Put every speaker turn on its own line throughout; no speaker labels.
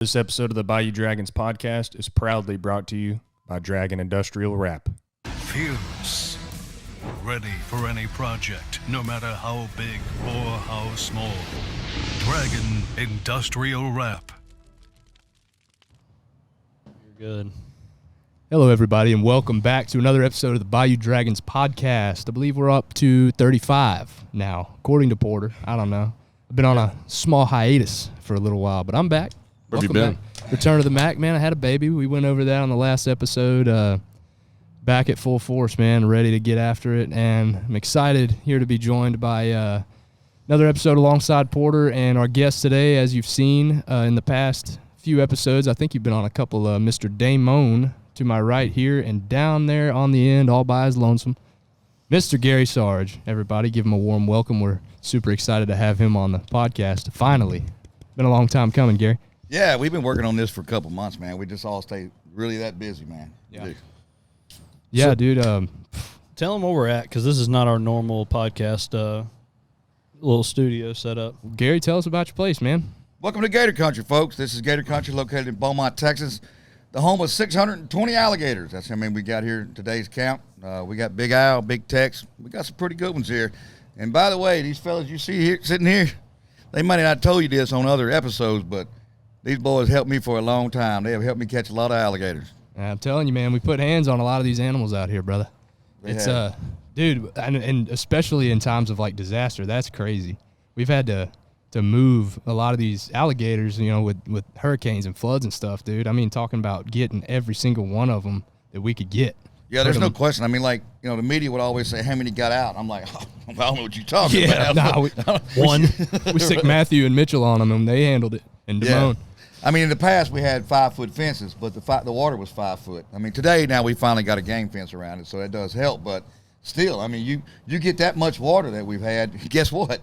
This episode of the Bayou Dragons podcast is proudly brought to you by Dragon Industrial Wrap.
Fierce. Ready for any project, no matter how big or how small. Dragon Industrial Wrap.
You're good.
Hello, everybody, and welcome back to another episode of the Bayou Dragons podcast. I believe we're up to 35 now, according to Porter. I don't know. I've been on a small hiatus for a little while, but I'm back.
Where have you been?
Back. Return to the Mac, man. I had a baby. We went over that on the last episode. Back at full force, man, ready to get after it. And I'm excited here to be joined by another episode alongside Porter and our guest today, as you've seen in the past few episodes. I think you've been on a couple, Mr. Damon to my right here, and down there on the end, all by his lonesome, Mr. Gary Saurage. Everybody, give him a warm welcome. We're super excited to have him on the podcast. Finally. Been a long time coming, Gary.
Yeah, we've been working on this for a couple months, man. We just all stay really that busy, man.
Yeah. Yeah, so, dude.
Tell them where we're at, because this is not our normal podcast little studio setup.
Gary, tell us about your place, man.
Welcome to Gator Country, folks. This is Gator Country, located in Beaumont, Texas, the home of 620 alligators. That's how many we got here in today's count. We got Big Al, Big Tex. We got some pretty good ones here. And by the way, these fellas you see here sitting here, they might not have told you this on other episodes, but these boys helped me for a long time. They have helped me catch a lot of alligators.
I'm telling you, man, we put hands on a lot of these animals out here, brother. It's dude, and especially in times of like disaster, that's crazy. We've had to move a lot of these alligators, you know, with hurricanes and floods and stuff, dude. I mean, talking about getting every single one of them that we could get.
Yeah, there's no question. I mean, like, you know, the media would always say how many got out. I'm like, oh, I don't know what you're talking about.
One. We stick Matthew and Mitchell on them, and they handled it. And Damon.
Yeah. I mean, in the past, we had 5-foot fences, but the water was 5 foot. I mean, today, now we finally got a game fence around it, so that does help. But still, I mean, you get that much water that we've had, guess what?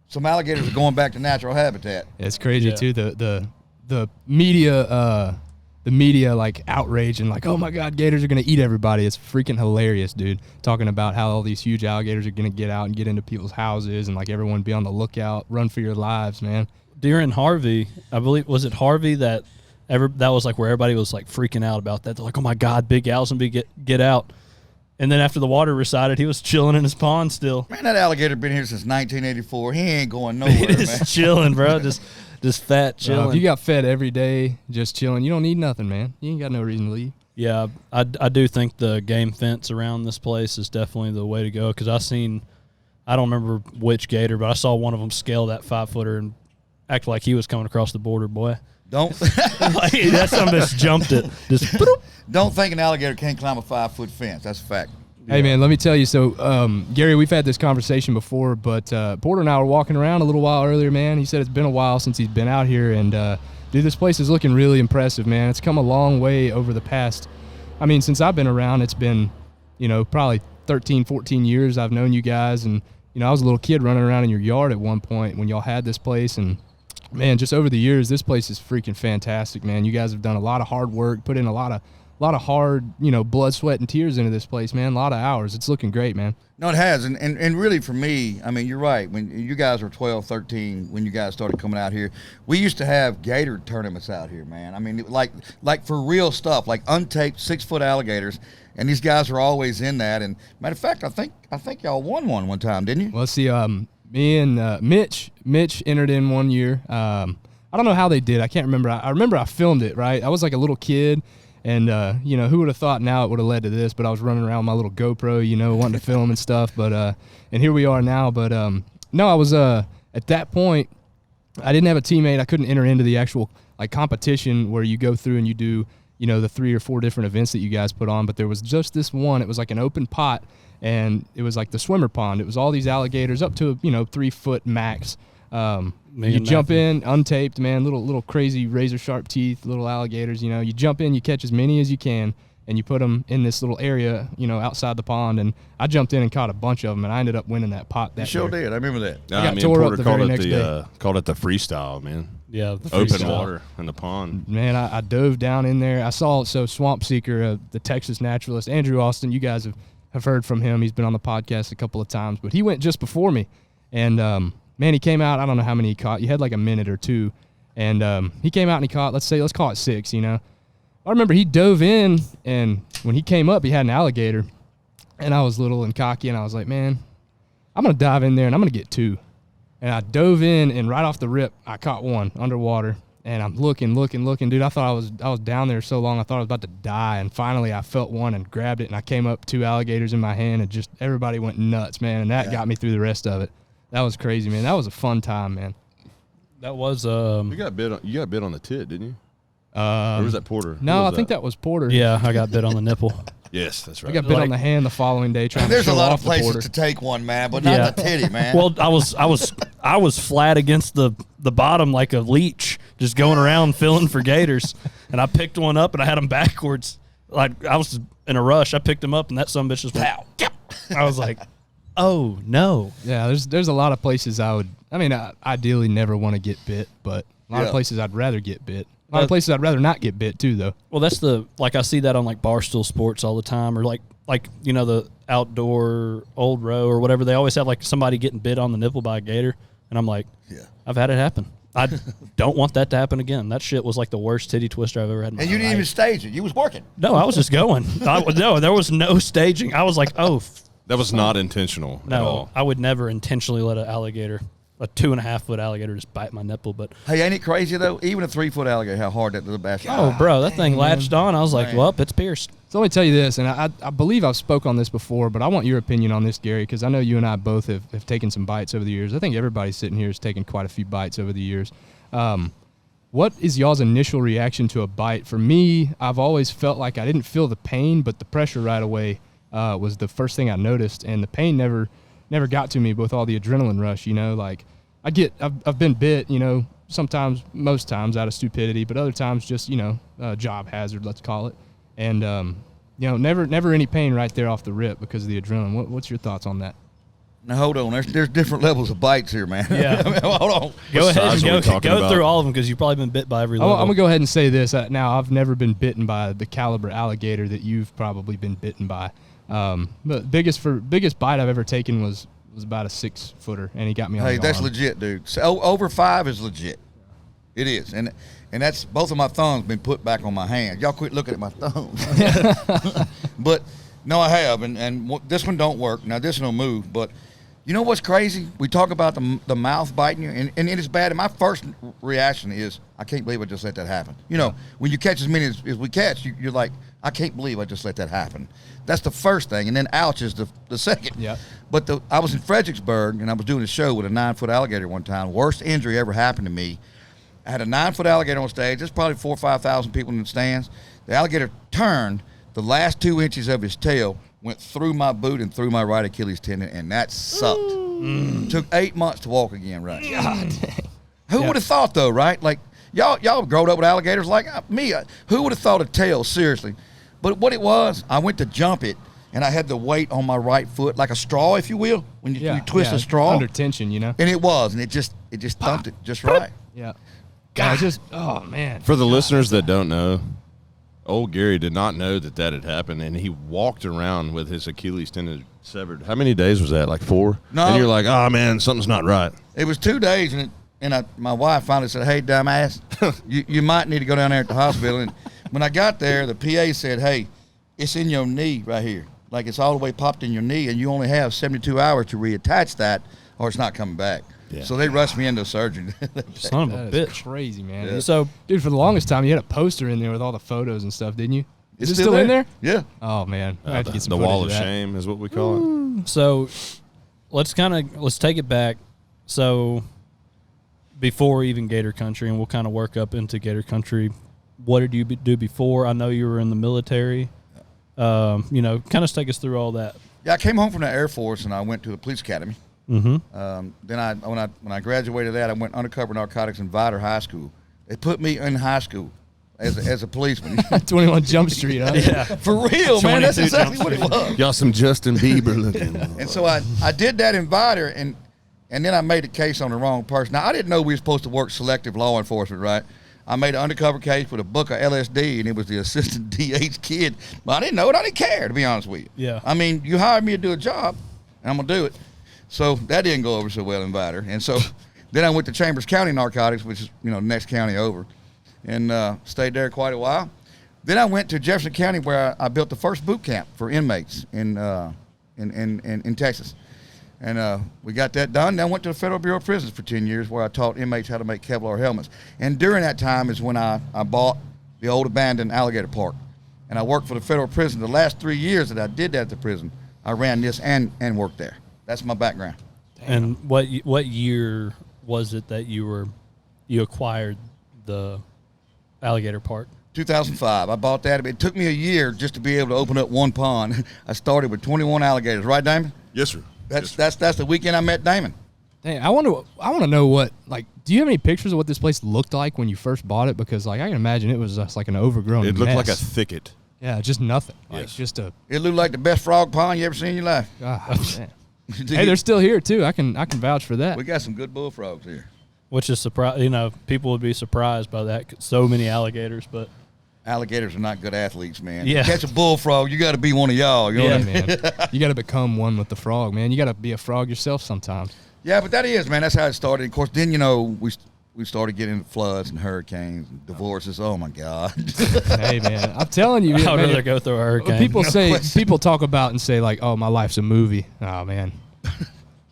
Some alligators are going back to natural habitat.
It's crazy, too. The media, like, outrage and like, oh, my God, gators are going to eat everybody. It's freaking hilarious, dude, talking about how all these huge alligators are going to get out and get into people's houses and, like, everyone be on the lookout, run for your lives, man.
During Harvey, I believe, was it Harvey that was like where everybody was like freaking out about that? They're like, oh my God, Big Al's gonna get out. And then after the water receded, he was chilling in his pond still.
Man, that alligator been here since 1984. He ain't going nowhere,
man. Just chilling, bro. Just fat chilling.
If you got fed every day, just chilling, you don't need nothing, man. You ain't got no reason to leave.
Yeah, I do think the game fence around this place is definitely the way to go, because I don't remember which gator, but I saw one of them scale that 5-footer and act like he was coming across the border, boy.
Like,
that's something that's jumped it. Just
don't think an alligator can't climb a 5-foot fence. That's a fact.
Hey, man, let me tell you. So, Gary, we've had this conversation before, but Porter and I were walking around a little while earlier, man. He said it's been a while since he's been out here, and, dude, this place is looking really impressive, man. It's come a long way over the past, I mean, since I've been around, it's been, you know, probably 13, 14 years I've known you guys, and, you know, I was a little kid running around in your yard at one point when y'all had this place, and man, just over the years, this place is freaking fantastic, man. You guys have done a lot of hard work, put in a lot of hard, you know, blood, sweat, and tears into this place, man. A lot of hours. It's looking great, man.
No, it has. And really for me, I mean, you're right. When you guys were 12, 13, when you guys started coming out here, we used to have gator tournaments out here, man. I mean, like for real stuff, like untaped 6-foot alligators. And these guys are always in that. And matter of fact, I think y'all won one time, didn't you?
Well, let's see, me and Mitch entered in one year. I don't know how they did. I can't remember. I remember I filmed it, right? I was like a little kid, and, you know, who would have thought now it would have led to this, but I was running around with my little GoPro, you know, wanting to film and stuff. But and here we are now. But, no, I was at that point, I didn't have a teammate. I couldn't enter into the actual, like, competition where you go through and you do, you know, the 3 or 4 different events that you guys put on. But there was just this one. It was like an open pot. And it was like the swimmer pond. It was all these alligators up to, you know, 3-foot max. You jump in, untaped, man, little crazy razor sharp teeth, little alligators. You know, you jump in, you catch as many as you can, and you put them in this little area, you know, outside the pond. And I jumped in and caught a bunch of them, and I ended up winning that pot.
You sure did. I remember that.
I got tore up the very next day.
Called it the freestyle, man.
Yeah, the
open water in the pond.
Man, I dove down in there. I saw Swamp Seeker, the Texas naturalist, Andrew Austin. You guys have heard from him. He's been on the podcast a couple of times, but he went just before me. And, man, he came out. I don't know how many he caught. You had like a minute or two. And he came out and he caught, let's call it 6, you know. I remember he dove in, and when he came up, he had an alligator. And I was little and cocky, and I was like, man, I'm going to dive in there, and I'm going to get 2. And I dove in, and right off the rip, I caught 1 underwater. And I'm looking. Dude, I thought I was down there so long, I thought I was about to die. And finally, I felt 1 and grabbed it, and I came up 2 alligators in my hand, and just everybody went nuts, man. And that got me through the rest of it. That was crazy, man. That was a fun time, man.
That was
You got bit on the tit, didn't you? Or was that Porter?
No, I think that was Porter.
Yeah, I got bit on the nipple.
Yes, that's right.
I got bit on the hand the following day trying
There's
to
a
show
lot
off
of
the Porter.
places to take one, man, but not the titty, man.
Well, I was flat against the bottom like a leech, just going around filling for gators, and I picked one up and I had them backwards. Like I was in a rush, I picked them up and that son of a bitch just went, pow. I was like, oh no.
Yeah, there's a lot of places I ideally never want to get bit, but a lot of places I'd rather get bit. A lot of places I'd rather not get bit too, though.
Well, that's I see that on like Barstool Sports all the time, or like you know, the outdoor old row or whatever. They always have like somebody getting bit on the nipple by a gator, and I'm like, I've had it happen. I don't want that to happen again. That shit was like the worst titty twister I've ever had in my life.
And you didn't even stage it. You was working.
No, I was just going. No, there was no staging. I was like, oh.
That was not intentional at all.
I would never intentionally let a 2.5-foot alligator just bite my nipple. But
hey, ain't it crazy though? Even a 3-foot alligator, how hard that little bastard.
Oh, bro, that thing latched on. I was like, well, it's pierced.
So let me tell you this, and I believe I've spoke on this before, but I want your opinion on this, Gary, because I know you and I both have taken some bites over the years. I think everybody sitting here has taken quite a few bites over the years. What is y'all's initial reaction to a bite? For me, I've always felt like I didn't feel the pain, but the pressure right away was the first thing I noticed, and the pain never got to me with all the adrenaline rush, you know, like I've been bit, you know, most times out of stupidity, but other times just, you know, job hazard, let's call it. And, you know, never any pain right there off the rip because of the adrenaline. What's your thoughts on that?
Now, hold on. There's different levels of bites here, man.
Yeah.
I mean, hold on.
Go ahead and go
about?
through all of them because you've probably been bit by every level.
I'm going to go ahead and say this. Now, I've never been bitten by the caliber alligator that you've probably been bitten by. The biggest bite I've ever taken was about a 6-footer, and he got me on the arm.
That's legit, dude. So, over 5 is legit. It is. And that's both of my thumbs been put back on my hand. Y'all quit looking at my thumbs. But, no, I have. And this one don't work. Now, this one will move. But you know what's crazy? We talk about the mouth biting you, and it is bad. And my first reaction is, I can't believe I just let that happen. You know, when you catch as many as we catch, you're like, I can't believe I just let that happen. That's the first thing, and then ouch is the second.
Yeah.
But I was in Fredericksburg, and I was doing a show with a 9-foot alligator one time. Worst injury ever happened to me. I had a 9-foot alligator on stage. There's probably 4,000 or 5,000 people in the stands. The alligator turned. The last 2 inches of his tail went through my boot and through my right Achilles tendon, and that sucked. Took 8 months to walk again, right? God dang. Who would have thought, though, right? Like, y'all grown up with alligators like me. Who would have thought a tail, seriously? But what it was, I went to jump it, and I had the weight on my right foot, like a straw, if you will, when you twist a straw.
Under tension, you know?
And it was, and it just thumped it just right.
Yeah. God. Oh, man.
For the listeners that don't know, old Gary did not know that had happened, and he walked around with his Achilles tendon severed. How many days was that? Like 4?
No.
And you're like, oh, man, something's not right.
It was 2 days, and my wife finally said, hey, dumbass, you might need to go down there at the hospital. And when I got there, the PA said, hey, it's in your knee right here. Like it's all the way popped in your knee, and you only have 72 hours to reattach that, or it's not coming back. Yeah. So they rushed me into surgery.
Son of a bitch.
Crazy, man.
Yeah. So,
dude, for the longest time, you had a poster in there with all the photos and stuff, didn't you? Is it still in there?
Yeah.
Oh, man. I have to get some
the
footage
wall
of
of
that.
shame is what we call it.
So let's take it back. So before even Gator Country, and we'll kind of work up into Gator Country, what did you do before? I know you were in the military. You know, kind of take us through all that.
Yeah, I came home from the Air Force, and I went to the police academy.
Mm-hmm.
Then when I graduated that, I went undercover narcotics in Vidor High School. They put me in high school as a policeman.
21 Jump Street, huh?
Yeah.
For real, man. That's exactly what it was.
Y'all some Justin Bieber looking.
And so I did that in Vidor, and then I made a case on the wrong person. Now, I didn't know we were supposed to work selective law enforcement, right? I made an undercover case with a book of LSD, and it was the assistant DA's kid. But I didn't know it. I didn't care, to be honest with you.
Yeah.
I mean, you hired me to do a job, and I'm going to do it. So that didn't go over so well in Vidor. And so Then I went to Chambers County Narcotics, which is, the next county over, and stayed there quite a while. Then I went to Jefferson County, where I built the first boot camp for inmates in Texas. And we got that done. Then I went to the Federal Bureau of Prisons for 10 years, where I taught inmates how to make Kevlar helmets. And during that time is when I bought the old abandoned Alligator Park. And I worked for the federal prison. The last 3 years that I did that at the prison, I ran this and worked there. That's my background.
And what year was it that you acquired the Alligator Park?
2005. I bought that. It took me a year just to be able to open up one pond. I started with 21 alligators, right, Damon?
Yes, sir.
That's the weekend I met Damon.
Dang, I want to know what, like, do you have any pictures of what this place looked like when you first bought it? Because, like, I can imagine it was just like an overgrown
It looked
mess.
like a thicket.
Yeah, just nothing. Like,
Yes.
just a.
It looked like the best frog pond you ever seen in your life.
Man. Hey, they're still here too. I can vouch for that.
We got some good bullfrogs here.
Which is people would be surprised by that. So many alligators, but
Alligators are not good athletes, man.
Yeah.
To catch a bullfrog, you got to be one of y'all. You know
Yeah,
what I mean?
man. You got to become one with the frog, man. You got to be a frog yourself sometimes.
Yeah, but that is, man. That's how it started. Of course, then we started getting into floods and hurricanes and divorces. Oh my God.
Hey, man, I'm telling you,
I'd
man,
rather go through a hurricane.
People talk about and say like, "Oh, my life's a movie." Oh man,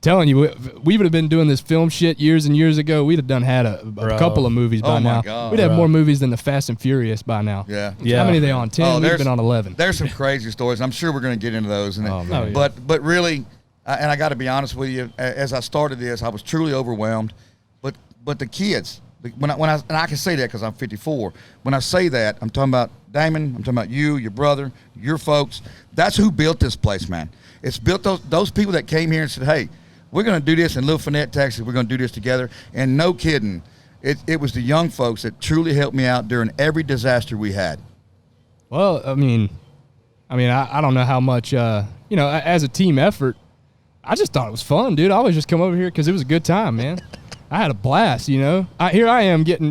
telling you, we would have been doing this film shit years and years ago. We'd have had a couple of movies by
Oh, my
now.
God.
We'd have
Bro.
more movies than the Fast and Furious by now.
Yeah.
Yeah.
How many are they on? 10? We've
there's-
been on 11.
There's some crazy stories. I'm sure we're going to get into those. And
Oh, man.
But really, and I got to be honest with you, as I started this, I was truly overwhelmed. But the kids, when I and I can say that because I'm 54. When I say that, I'm talking about Damon. I'm talking about you, your brother, your folks. That's who built this place, man. It's built those people that came here and said, "Hey, we're going to do this in Little Finette, Texas. We're going to do this together." And no kidding, it was the young folks that truly helped me out during every disaster we had.
Well, I mean, I don't know how much, as a team effort, I just thought it was fun, dude. I always just come over here because it was a good time, man. I had a blast, Here I am getting,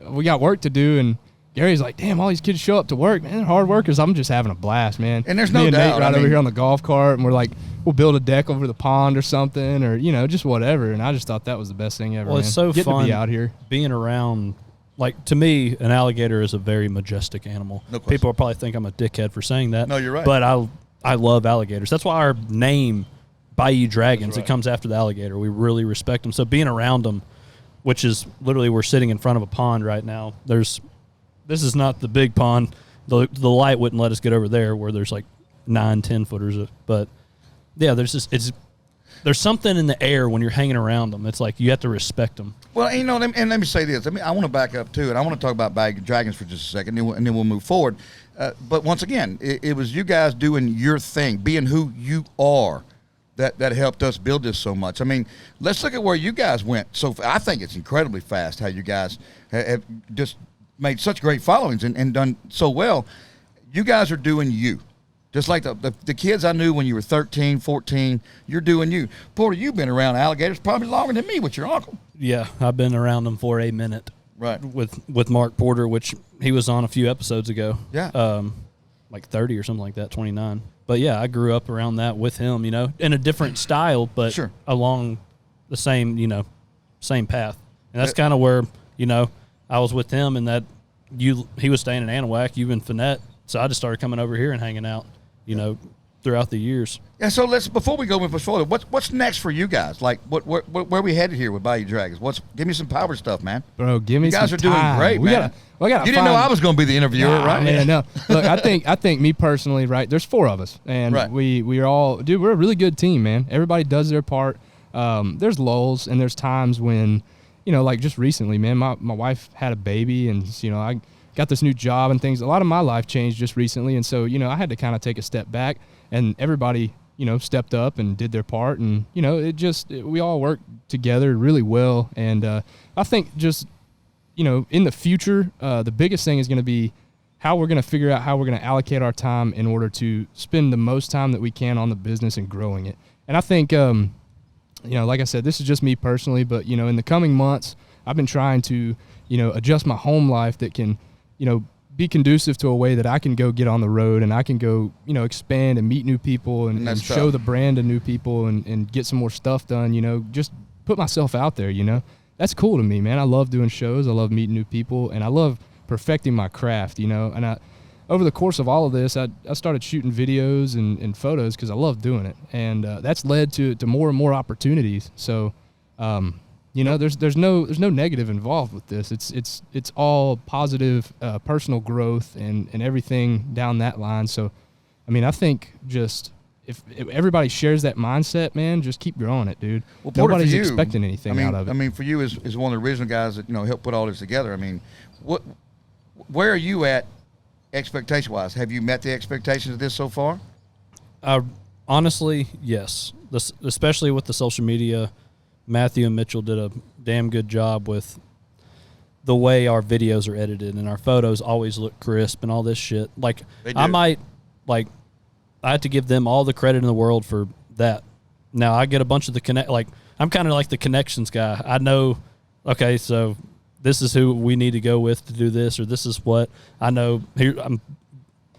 we got work to do, and Gary's like, damn, all these kids show up to work, man. They're hard workers. I'm just having a blast, man.
And there's
Me
no
and
doubt,
Nate right
I
over
mean-
here on the golf cart, and we're like, we'll build a deck over the pond or something, or, just whatever. And I just thought that was the best thing ever,
Well, it's
man.
so
Getting
fun
to be out here.
being around. Like, to me, an alligator is a very majestic animal.
No question.
People will probably think I'm a dickhead for saying that.
No, you're right.
But I love alligators. That's why our name, Bayou Dragons,
right.
it comes after the alligator. We really respect them. So being around them, which is literally we're sitting in front of a pond right now. This is not the big pond. The light wouldn't let us get over there where there's like 9-10 footers. But yeah, there's something in the air when you're hanging around them. It's like you have to respect them.
Well, let me say this. I want to back up too, and I want to talk about Bayou Dragons for just a second, and then we'll move forward. But once again, it was you guys doing your thing, being who you are, that helped us build this so much. I mean, let's look at where you guys went. So I think it's incredibly fast how you guys have just made such great followings and done so well. You guys are doing you. Just like the kids I knew when you were 13, 14, you're doing you. Porter, you've been around alligators probably longer than me with your uncle.
Yeah, I've been around them for a minute.
Right.
With Mark Porter, which he was on a few episodes ago.
Yeah.
Like 30 or something like that, 29. But yeah, I grew up around that with him, in a different style, but
Sure.
along the same, same path. And that's kind of where, I was with him and that he was staying in Anahuac, you in Finette. So I just started coming over here and hanging out, throughout the years.
Yeah, so before we go much further, what's next for you guys? Like, where we headed here with Bayou Dragons? Give me some power stuff, man.
Bro, give me
You guys
some
are doing
time.
great, man.
We gotta
You didn't know
find-
I was going to be the interviewer,
Nah,
right?
Man, no. Look, I think me personally, right? There's 4 of us, and
Right.
we are all, dude. We're a really good team, man. Everybody does their part. There's lulls and there's times when, like just recently, man, my wife had a baby, and I got this new job and things. A lot of my life changed just recently, and so I had to kind of take a step back, and everybody stepped up and did their part, and we all worked together really well, and I think just in the future, the biggest thing is going to be how we're going to figure out how we're going to allocate our time in order to spend the most time that we can on the business and growing it. And I think, like I said, this is just me personally, but, in the coming months, I've been trying to, adjust my home life that can, be conducive to a way that I can go get on the road and I can go, expand and meet new people and
that's
show
tough.
the brand to new people and get some more stuff done, just put myself out there, you know. That's cool to me, man. I love doing shows. I love meeting new people, and I love perfecting my craft, you know. And over the course of all of this, I started shooting videos and photos because I love doing it, and that's led to more and more opportunities. So, you know, there's no negative involved with this. It's all positive personal growth and everything down that line. So, I mean, I think just if everybody shares that mindset, man, just keep growing it, dude.
Well, Porter,
nobody's
for you,
expecting anything out of it.
I mean, for you as one of the original guys that, you know, helped put all this together. I mean, where are you at expectation-wise? Have you met the expectations of this so far?
Honestly, yes. Especially with the social media, Matthew and Mitchell did a damn good job with the way our videos are edited, and our photos always look crisp and all this shit. Like, I have to give them all the credit in the world for that. Now, I get a bunch of I'm kind of like the connections guy. I know, okay, so this is who we need to go with to do this, or this is what I know. Here, I'm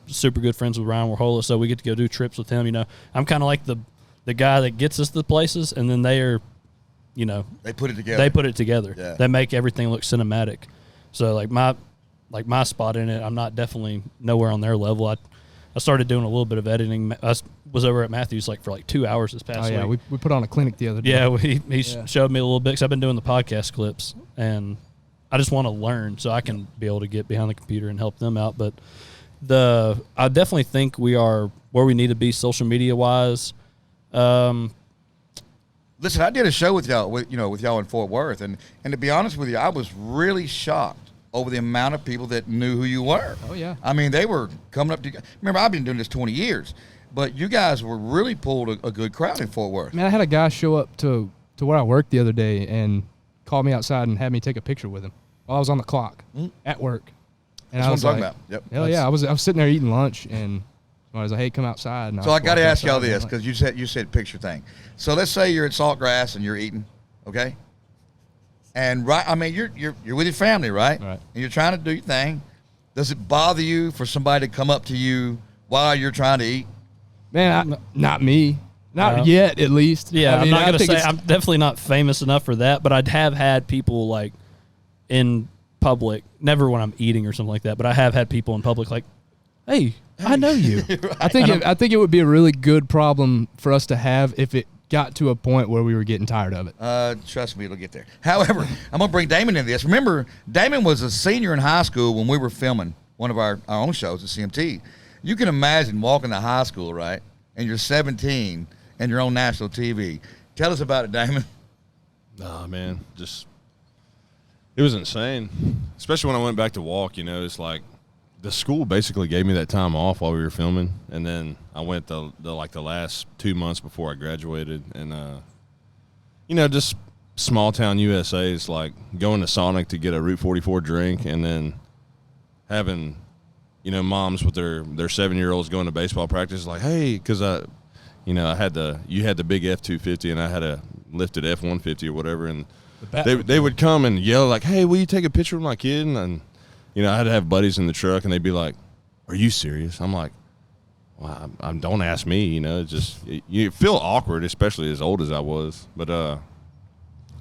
super good friends with Ryan Warhola, so we get to go do trips with him. You know, I'm kind of like the guy that gets us to the places, and then they are, you know,
they put it together.
Yeah. They make everything look cinematic. So my spot in it, I'm not definitely nowhere on their level. I started doing a little bit of editing. I was over at Matthew's for 2 hours this past week.
Oh, yeah, we put on a clinic the other day.
Yeah, he showed me a little bit because I've been doing the podcast clips, and I just want to learn so I can be able to get behind the computer and help them out. But I definitely think we are where we need to be social media-wise.
Listen, I did a show with y'all, in Fort Worth, and to be honest with you, I was really shocked over the amount of people that knew who you were.
Oh, yeah.
I mean, they were coming up to you. Remember, I've been doing this 20 years, but you guys were really pulled a good crowd in Fort Worth.
Man, I had a guy show up to where I worked the other day and called me outside and had me take a picture with him while I was on the clock at work. And
That's
I was
what I'm
like,
talking about. Yep.
Hell yeah. I was sitting there eating lunch, and I was like, hey, come outside. And
So I got to ask y'all this, because you said picture thing. So let's say you're at Saltgrass and you're eating, okay? And you're with your family, right?
Right.
And you're trying to do your thing. Does it bother you for somebody to come up to you while you're trying to eat?
Man, not me. Not yet, at least.
Yeah,
I mean,
I'm not going to say
it's-
I'm definitely not famous enough for that, but I have had people in public, never when I'm eating or something like that, but I have had people in public hey, I know you.
Right.
I think it would be a really good problem for us to have if it got to a point where we were getting tired of it.
Trust me, it'll get there. However, I'm going to bring Damon into this. Remember, Damon was a senior in high school when we were filming one of our own shows at CMT. You can imagine walking to high school, right, and you're 17 and you're on national TV. Tell us about it, Damon.
Nah, man, it was insane. Especially when I went back to walk, it's like the school basically gave me that time off while we were filming, and then I went the last 2 months before I graduated, and just small town USA is like going to Sonic to get a Route 44 drink, and then having moms with their 7-year-olds going to baseball practice, like, hey, because you had the big F-250 and I had a lifted F-150 or whatever, and they would come and yell like, hey, will you take a picture with my kid? And I had to have buddies in the truck, and they'd be like, are you serious? I'm like, well, don't ask me, you feel awkward, especially as old as I was. But,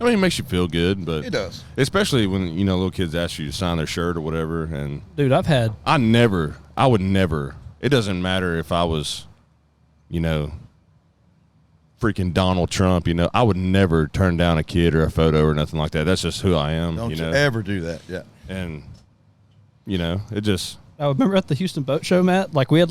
it makes you feel good. But
It does.
Especially when, little kids ask you to sign their shirt or whatever. And
Dude, I
would never, it doesn't matter if I was, freaking Donald Trump, I would never turn down a kid or a photo or nothing like that. That's just who I am.
Don't you ever do that, yeah.
And, it just.
I remember at the Houston Boat Show, Matt, we had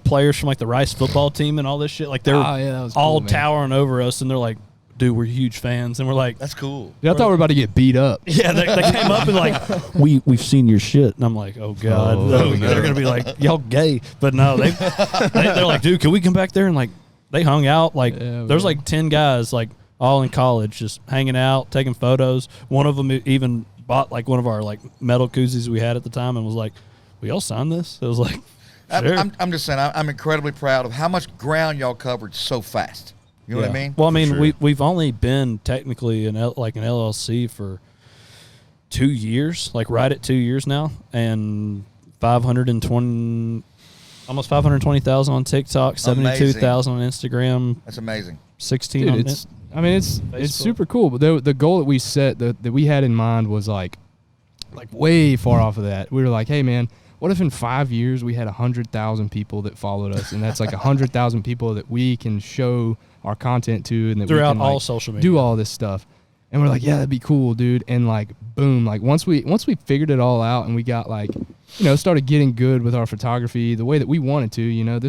players from the Rice football team and all this shit. They were
that was
all
cool, man.
towering over us, and they're like, dude, we're huge fans. And we're like,
That's cool.
Dude, I thought we were about to get beat up.
yeah, they came up and we've seen your shit. And I'm like, oh, God.
Oh,
no.
no.
They're going to be like, y'all gay. But no, they're like, dude, can we come back there? And they hung out. There's 10 guys, all in college, just hanging out, taking photos. One of them even bought one of our metal koozies we had at the time and was like, will y'all sign this? It was like, sure.
I'm just saying, I'm incredibly proud of how much ground y'all covered so fast. You know what I mean?
Well, I mean,
sure.
we've only been technically an LLC for 2 years, right at 2 years now, and 520, almost 520,000 on TikTok, 72,000 on Instagram.
That's amazing.
16
Dude,
on
it's I mean, it's super cool. But the goal that we set that we had in mind was like way far off of that. We were like, hey man, what if in 5 years we had 100,000 people that followed us, and that's like 100,000 people that we can show our content to, and that
throughout
we can
all
like,
social media,
do all this stuff. And we're like, yeah, that'd be cool, dude. And like, boom, like once we figured it all out and we got like, started getting good with our photography the way that we wanted to,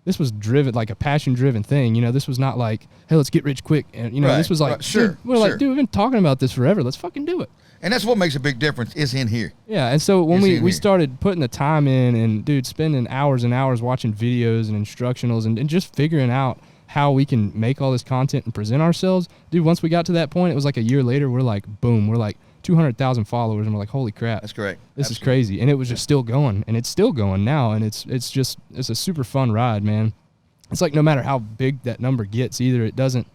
this was driven, like a passion-driven thing. This was not like, hey, let's get rich quick. And, this was like,
sure,
we're like, dude, we've been talking about this forever. Let's fucking do it.
And that's what makes a big difference is in here.
Yeah, and so when
It's
we started putting the time in and, dude, spending hours and hours watching videos and instructionals and just figuring out how we can make all this content and present ourselves, dude, once we got to that point, it was like a year later, we're like, boom, we're like 200,000 followers, and we're like, holy crap.
That's great.
This is crazy. And it was just still going, and it's still going now, and it's a super fun ride, man. It's like no matter how big that number gets, either it doesn't.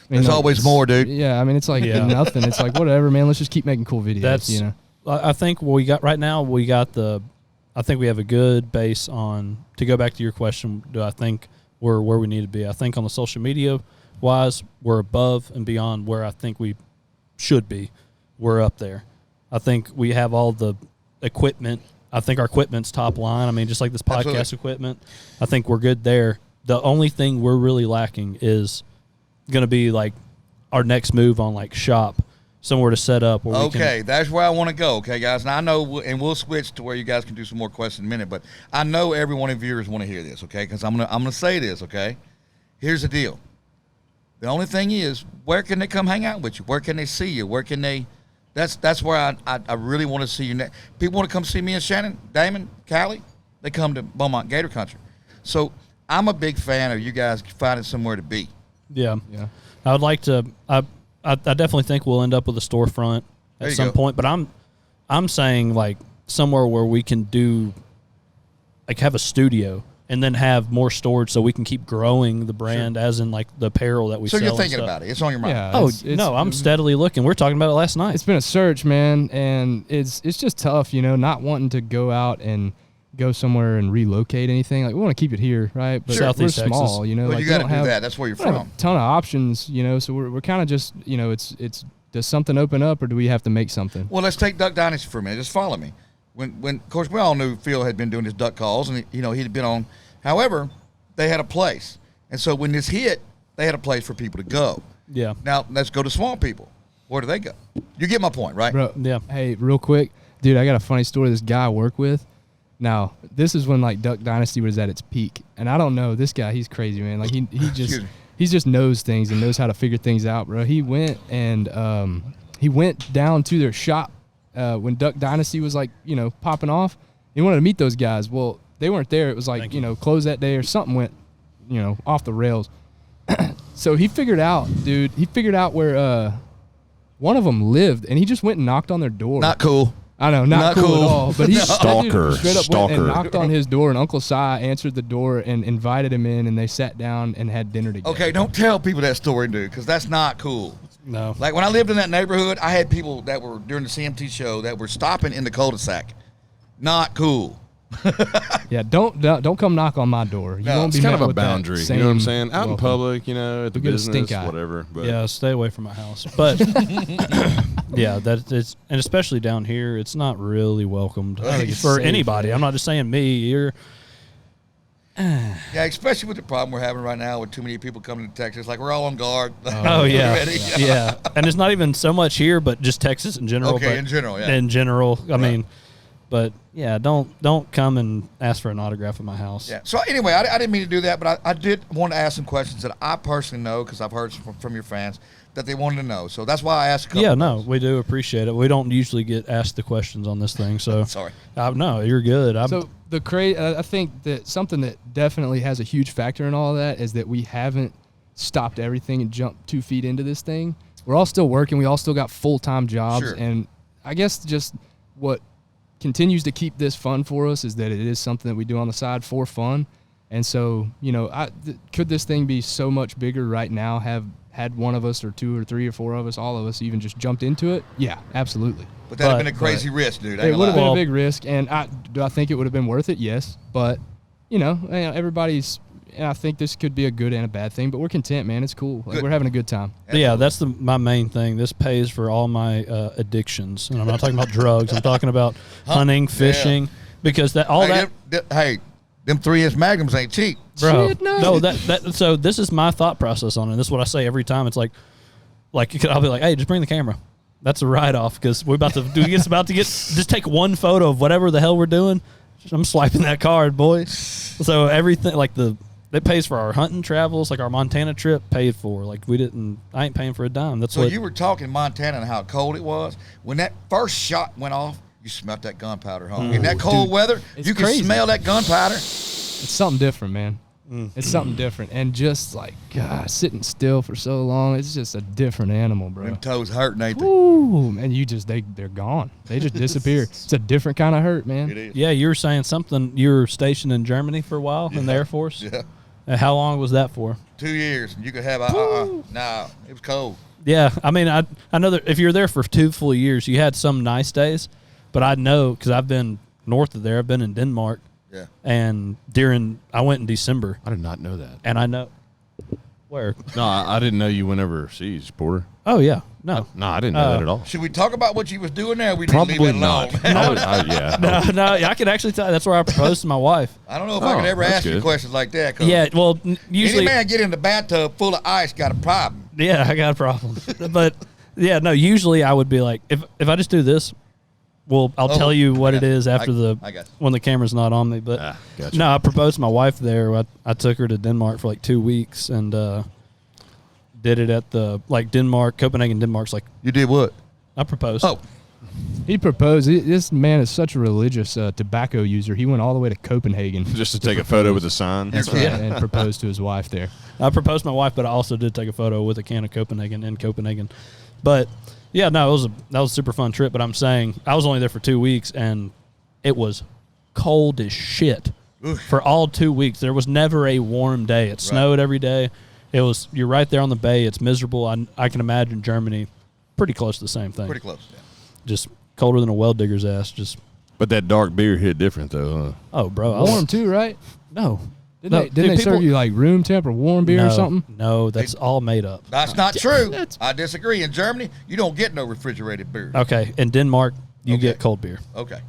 There's always more, dude.
Yeah, I mean, it's like nothing. It's like, whatever, man. Let's just keep making cool videos,
I think what we got right now, I think we have a good base on, to go back to your question, do I think we're where we need to be? I think on the social media wise, we're above and beyond where I think we should be. We're up there. I think we have all the equipment. I think our equipment's top line. I mean, just like this podcast equipment, I think we're good there. The only thing we're really lacking is going to be like our next move on like shop, somewhere to set up where
that's where I want to go. Okay, guys. Now I know, and we'll switch to where you guys can do some more questions in a minute, but I know every one of the viewers want to hear this, okay? Because I'm gonna say this, okay? Here's the deal. The only thing is, where can they come hang out with you? Where can they see you? Where can they? That's where I really want to see you. People want to come see me and Shannon, Damon, Callie. They come to Beaumont Gator Country. So I'm a big fan of you guys finding somewhere to be.
Yeah. I would like to. I definitely think we'll end up with a storefront at some point. But I'm saying like somewhere where we can do, like, have a studio and then have more storage so we can keep growing the brand, as in like the apparel that we sell.
So you're thinking about it. It's on your mind.
Yeah,
no, I'm steadily looking. We're talking about it last night.
It's been a search, man, and it's just tough, not wanting to go out and go somewhere and relocate anything. Like, we want to keep it here, right? But
Southeast
we're small,
Texas.
Well,
like,
you got to
don't
do
have,
that. That's where you're
we don't
from.
have a ton of options, so we're kind of just, it's does something open up, or do we have to make something?
Well, let's take Duck Dynasty for a minute. Just follow me. When of course, we all knew Phil had been doing his duck calls, and he'd been on. However, they had a place, and so when this hit, they had a place for people to go.
Yeah.
Now let's go to Swamp People. Where do they go? You get my point, right?
Bro,
Yeah.
Hey, real quick, dude, I got a funny story. This guy I work with. Now, this is when like Duck Dynasty was at its peak, and I don't know, this guy, he's crazy, man. Like he just knows things and knows how to figure things out, bro. He went and he went down to their shop when Duck Dynasty was like popping off. He wanted to meet those guys. Well, they weren't there. It was like closed that day or something went off the rails. So he figured out, dude. He figured out where one of them lived, and he just went and knocked on their door.
Not cool.
I know, not cool at all. But he
Stalker.
straight up went and knocked on his door, and Uncle Si answered the door and invited him in, and they sat down and had dinner together.
Okay, don't tell people that story, dude, because that's not cool.
No.
Like when I lived in that neighborhood, I had people that were during the CMT show that were stopping in the cul-de-sac. Not cool.
Yeah, don't come knock on my door. You
No,
won't
It's
be
kind
met
of a
with that
boundary. You
same
know what I'm saying? Out in
welcome.
public, at the
get a
business,
stink eye.
whatever. But
Yeah, stay away from my house. But yeah, and especially down here, it's not really welcomed for
safe,
anybody. I'm not just saying me. You're
Yeah, especially with the problem we're having right now with too many people coming to Texas. Like, we're all on guard.
Oh yeah,
Ready?
yeah. And it's not even so much here, but just Texas in general.
Okay,
but
in general, yeah.
In general, I mean, but yeah, don't come and ask for an autograph at my house.
Yeah. So anyway, I didn't mean to do that, but I did want to ask some questions that I personally know because I've heard from your fans that they wanted to know. So that's why I asked a couple.
Yeah,
of
no,
those.
we do appreciate it. We don't usually get asked the questions on this thing, so
Sorry.
No, you're good.
So I think that something that definitely has a huge factor in all of that is that we haven't stopped everything and jumped 2 feet into this thing. We're all still working. We all still got full-time jobs.
Sure.
And I guess just what continues to keep this fun for us is that it is something that we do on the side for fun. And so, could this thing be so much bigger right now, have had one of us or 2 or 3 or 4 of us, all of us even just jumped into it? Yeah, absolutely.
But that would have been a crazy risk, dude.
It would have been a big risk, and do I think it would have been worth it? Yes, but everybody's and I think this could be a good and a bad thing, but we're content, man. It's cool. Like, we're having a good time.
Yeah, that's my main thing. This pays for all my addictions, and I'm not talking about drugs. I'm talking about hunting, fishing, because that all that.
Them 3-inch magnums ain't cheap,
Bro.
Shit, no.
No, that. So this is my thought process on it. This is what I say every time. It's like I'll be like, hey, just bring the camera. That's a write-off because we're about to just take one photo of whatever the hell we're doing. I'm swiping that card, boy. So everything that pays for our hunting travels, like our Montana trip paid for. Like I ain't paying for a dime. That's
So
what
you were talking Montana and how cold it was. When that first shot went off, you smelled that gunpowder, huh? In that cold weather, you can smell that gunpowder.
It's something different, man. It's something different. And just like, God, sitting still for so long, it's just a different animal, bro.
Them toes hurting, ain't they?
Ooh, and they're gone. They just disappear. It's a different kind of hurt, man.
It is.
Yeah, you were saying something. You were stationed in Germany for a while in the Air Force.
Yeah.
How long was that for?
2 years. You could have nah, it was cold.
Yeah, I mean, I know that if you're there for 2 full years, you had some nice days, but I know because I've been north of there. I've been in Denmark.
Yeah.
And I went in December.
I did not know that.
And I know where.
No, I didn't know you went overseas, Porter.
Oh yeah, no,
I didn't know that at all.
Should we talk about what you was doing there? We
Probably
need to leave it alone.
not. Yeah.
no. I can actually tell you that's where I proposed to my wife.
I don't know if I could ever
that's
ask you
good.
questions like that. 'Cause
Yeah, well, usually,
any man get in the bathtub full of ice got a problem.
yeah, I got a problem. But yeah, no, usually I would be like, if I just do this, well, I'll tell you what it is after
I got you.
when the camera's not on me. But
Gotcha.
no, I proposed to my wife there. I took her to Denmark for like 2 weeks and did it at the Copenhagen, Denmark's like.
You did what?
I proposed.
Oh,
He proposed. This man is such a religious tobacco user. He went all the way to Copenhagen
Just to take a photo with the sign.
and proposed to his wife there.
I proposed to my wife, but I also did take a photo with a can of Copenhagen in Copenhagen. But yeah, no, that was a super fun trip. But I'm saying I was only there for 2 weeks, and it was cold as shit for all 2 weeks. There was never a warm day. It snowed every day. You're right there on the bay. It's miserable. I can imagine Germany, pretty close to the same thing.
pretty close. Yeah.
Just colder than a well digger's ass.
But that dark beer hit different, though, huh?
Oh, bro,
Warm too, right?
No.
Didn't they serve you like room temp or warm beer or something?
No, that's all made up.
That's not true. I disagree. In Germany, you don't get no refrigerated beer.
Okay, in Denmark, you get cold beer.
Okay.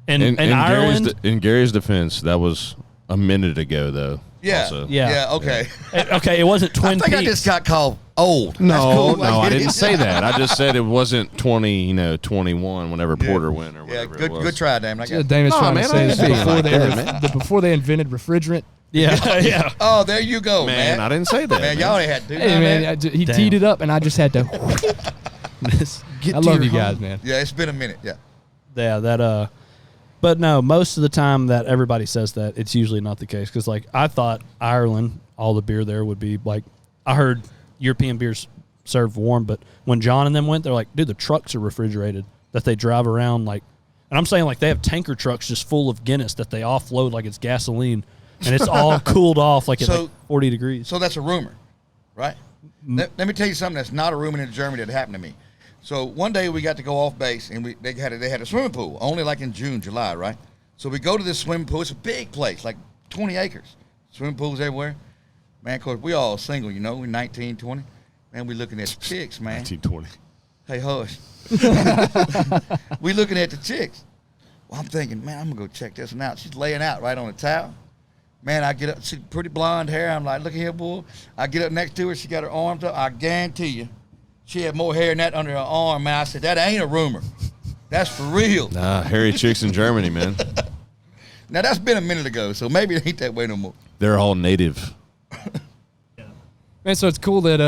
In Ireland,
in Gary's defense, that was a minute ago, though.
Yeah.
Also.
Yeah. Okay.
okay, it wasn't
I
Twin
think
Peaks.
I just got called old.
No,
That's cool.
no, I didn't say that. I just said it wasn't 21 whenever Porter went or
Yeah,
whatever it was.
good try, Damon. I got it.
Damon's trying
man,
to say
I
this
didn't
before
like
they
that,
before they invented refrigerant.
Yeah, yeah.
Oh, there you go,
Man,
man.
I didn't say that.
Man, y'all only had two.
Hey man, he
Damn.
teed it up, and I just had to. I love you guys, man.
Yeah, it's been a minute. Yeah.
Yeah, that but no, most of the time that everybody says that, it's usually not the case cuz like I thought Ireland, all the beer there would be like I heard European beers served warm, but when John and them went, they're like, dude, the trucks are refrigerated that they drive around like, and I'm saying like they have tanker trucks just full of Guinness that they offload like it's gasoline, and it's all cooled off like at like 40 degrees.
So that's a rumor, right? Let me tell you something that's not a rumor in Germany that happened to me. So one day we got to go off base, and they had a swimming pool, only like in June, July, right? So we go to this swimming pool. It's a big place, like 20 acres. Swimming pools everywhere. Man, of course, we all single, you know. We're 19, 20. Man, we looking at chicks, man.
1920.
Hey, hush. We looking at the chicks. Well, I'm thinking, man, I'm going to go check this one out. She's laying out right on the towel. Man, I get up. She's pretty blonde hair. I'm like, look here, boy. I get up next to her. She got her arms up. I guarantee you, she had more hair than that under her arm, man. I said, that ain't a rumor. That's for real.
Nah, hairy chicks in Germany, man.
Now, that's been a minute ago, so maybe it ain't that way no more.
They're all native.
Man, so it's cool that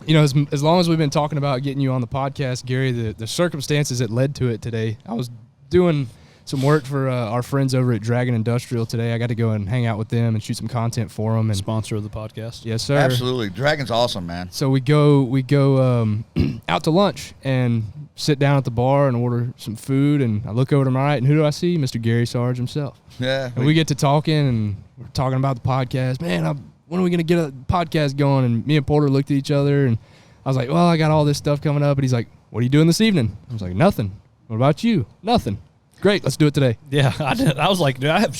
you know, as long as we've been talking about getting you on the podcast, Gary, the circumstances that led to it today. I was doing some work for our friends over at Dragon Industrial today. I got to go and hang out with them and shoot some content for them. And
Sponsor of the podcast.
yes, sir.
Absolutely. Dragon's awesome, man.
So we go out to lunch and sit down at the bar and order some food. And I look over to my right, and who do I see? Mr. Gary Saurage himself.
Yeah.
And we get to talking, and we're talking about the podcast. Man, when are we going to get a podcast going? And me and Porter looked at each other, and I was like, well, I got all this stuff coming up. And he's like, what are you doing this evening? I was like, nothing. What about you? Nothing. Great, let's do it today.
Yeah, I did. I was like, dude, I have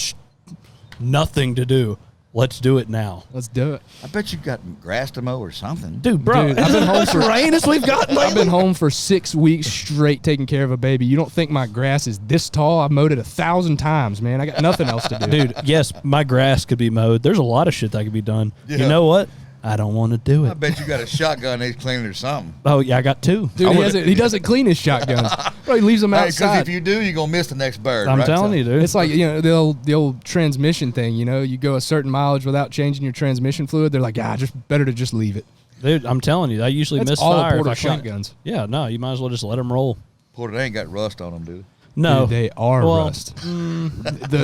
nothing to do. Let's do it now.
Let's do it.
I bet you got grass to mow or something.
Dude, bro,
Dude, I've been home for
rain as we've gotten
I've been home for 6 weeks straight taking care of a baby. You don't think my grass is this tall? I've mowed it 1,000 times, man. I got nothing else to do.
Dude, yes, my grass could be mowed. There's a lot of shit that could be done.
Yeah.
You know what? I don't want to do
I
it.
bet you got a shotgun he's cleaning or something.
Oh, yeah, I got 2.
Dude, he doesn't clean his shotguns. Bro, he leaves them
Because
outside.
if you do, you're going to miss the next bird.
I'm
right?
telling you, dude.
It's like, the old transmission thing, you go a certain mileage without changing your transmission fluid. They're like, just better to just leave it.
Dude, I'm telling you, I usually
That's
miss
all
fire.
the Porter
if I can't-
shotguns.
Yeah, no, you might as well just let them roll.
Porter, they ain't got rust on them, dude.
No.
Dude, they are
Well,
rust.
Yeah.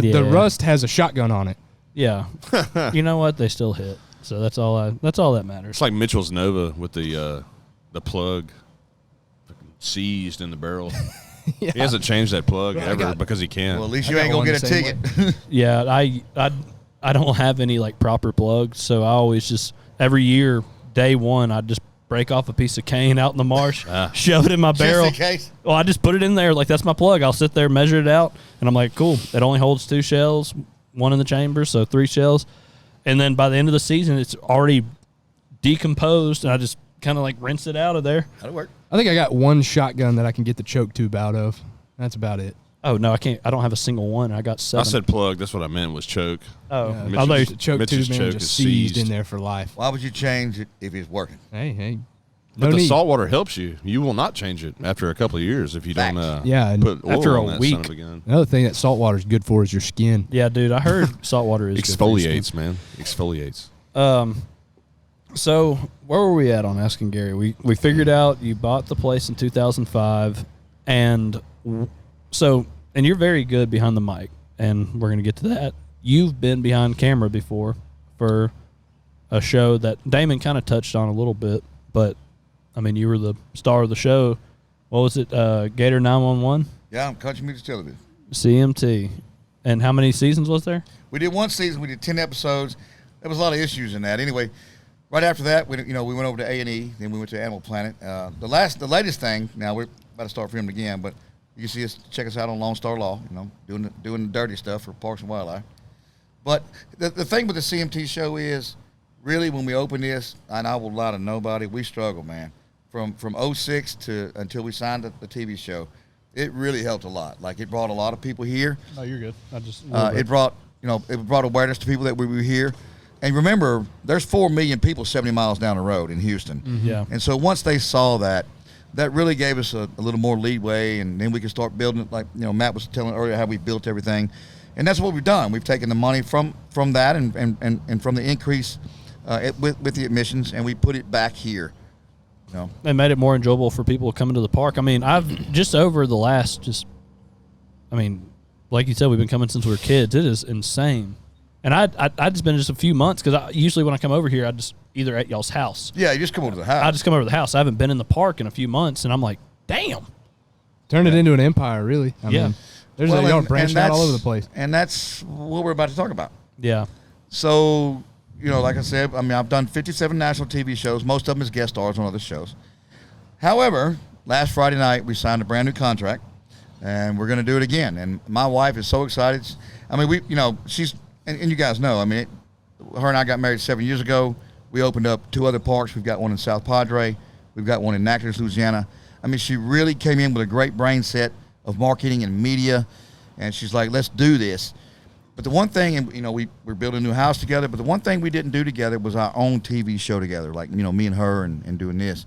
The rust has a shotgun on it.
Yeah. You know what? They still hit. So that's all that matters.
It's like Mitchell's Nova with the plug seized in the barrel.
Yeah.
He hasn't changed that plug
Well,
ever because he can't.
Well, at least
I
you
got
ain't going to
one
get a
the same
ticket.
Yeah, I don't have any like proper plugs, so I always just every year day one I just break off a piece of cane out in the marsh, shove it in my barrel.
Just in case.
Well, I just put it in there like that's my plug. I'll sit there, measure it out, and I'm like, cool. It only holds 2 shells, 1 in the chamber, so 3 shells. And then by the end of the season, it's already decomposed, and I just kind of like rinse it out of there.
That'll work.
I think I got one shotgun that I can get the choke tube out of. That's about it.
Oh no, I can't. I don't have a single one. I got 7.
I said plug. That's what I meant was choke.
oh,
Yeah,
I thought you-
the choke
Mitch's
tube man
choke
just
is
seized in
seized.
there for life.
Why would you change it if it's working?
Hey.
But
No
the
need.
salt water helps you. You will not change it after a couple of years if you don't
Yeah, and
put oil
after a
on that
week-
son of a gun.
Another thing that salt water is good for is your skin.
yeah, dude. I heard salt water is good for your skin.
Exfoliates, man. Exfoliates.
So where were we at on Asking Gary? We figured out you bought the place in 2005, and and you're very good behind the mic, and we're gonna get to that. You've been behind camera before for a show that Damon kind of touched on a little bit, but I mean you were the star of the show. What was it? Gator 911,
Yeah, I'm Country Music Television.
CMT, and how many seasons was there?
We did 1 season. We did 10 episodes. There was a lot of issues in that. Anyway, right after that, we went over to A&E. Then we went to Animal Planet. The latest thing. Now we're about to start filming again, but you can see us. Check us out on Lone Star Law. Doing the dirty stuff for Parks and Wildlife. But the thing with the CMT show is, really, when we opened this, and I will lie to nobody, we struggled, man. From 06 to until we signed the TV show, it really helped a lot. Like it brought a lot of people here.
Oh, you're good. I just
It brought awareness to people that we were here. And remember, there's 4 million people 70 miles down the road in Houston.
Yeah.
And so once they saw that really gave us a little more leeway, and then we could start building it. Like Matt was telling earlier how we built everything, and that's what we've done. We've taken the money from that and from the increase with the admissions, and we put it back here.
It made it more enjoyable for people coming to the park. I mean, I've just over the last like you said, we've been coming since we were kids. It is insane. And I just been just a few months because usually when I come over here, I just either at y'all's house.
Yeah, you just come over to the house.
I just come over to the house. I haven't been in the park in a few months, and I'm like, damn.
Turned it into an empire, really. I
Yeah.
mean, there's y'all branching out all over the place.
And that's what we're about to talk about.
Yeah.
So, like I said, I've done 57 national TV shows. Most of them as guest stars on other shows. However, last Friday night, we signed a brand new contract, and we're going to do it again. And my wife is so excited. She's, and you guys know, her and I got married 7 years ago. We opened up 2 other parks. We've got one in South Padre. We've got one in Natchez, Louisiana. She really came in with a great brain set of marketing and media, and she's like, let's do this. But the one thing, and we're building a new house together, but the one thing we didn't do together was our own TV show together, like, me and her and doing this.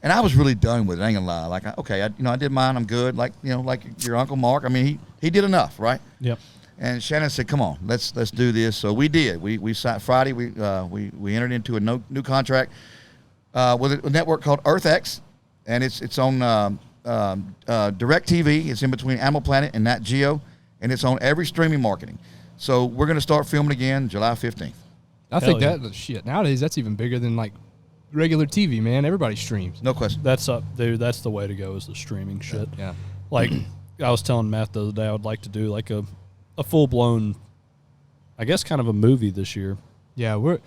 And I was really done with it, I ain't gonna lie. Like, okay, I did mine, I'm good. Like, like your Uncle Mark, he did enough, right?
Yep.
And Shannon said, come on, let's do this. So we did. We signed Friday, we entered into a new contract with a network called EarthX, and it's on DirecTV. It's in between Animal Planet and Nat Geo, and it's on every streaming marketing. So we're going to start filming again July 15th.
I think
yeah.
shit, nowadays that's even bigger than like regular TV, man. Everybody streams.
No question.
That's dude. That's the way to go is the streaming shit.
Yeah.
Like I was telling Matt the other day, I would like to do like a full blown, I guess, kind of a movie this year.
Yeah,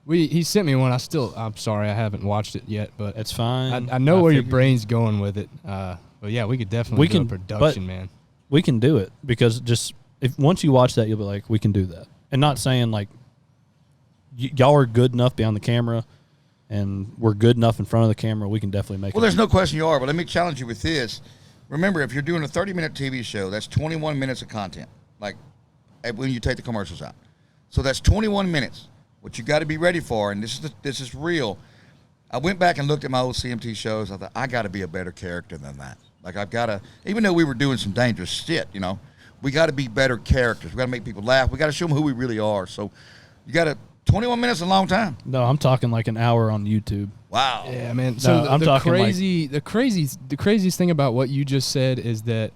he sent me one. I'm sorry, I haven't watched it yet, but
It's fine.
I know where your
figured
brain's going with it. But yeah, we could definitely do a production, man.
We can do it because just if once you watch that, you'll be like, we can do that. And not saying like y'all are good enough behind the camera, and we're good enough in front of the camera. We can definitely make.
Well, there's no question you are, but let me challenge you with this. Remember, if you're doing a 30-minute TV show, that's 21 minutes of content. Like when you take the commercials out, so that's 21 minutes. What you got to be ready for, and this is real. I went back and looked at my old CMT shows. I thought I got to be a better character than that. Like I've got to, even though we were doing some dangerous shit, we got to be better characters. We got to make people laugh. We got to show them who we really are. So you got to 21 minutes is a long time.
No, I'm talking like an hour on YouTube.
Wow.
Yeah, man.
No,
So
I'm talking
the craziest thing about what you just said is that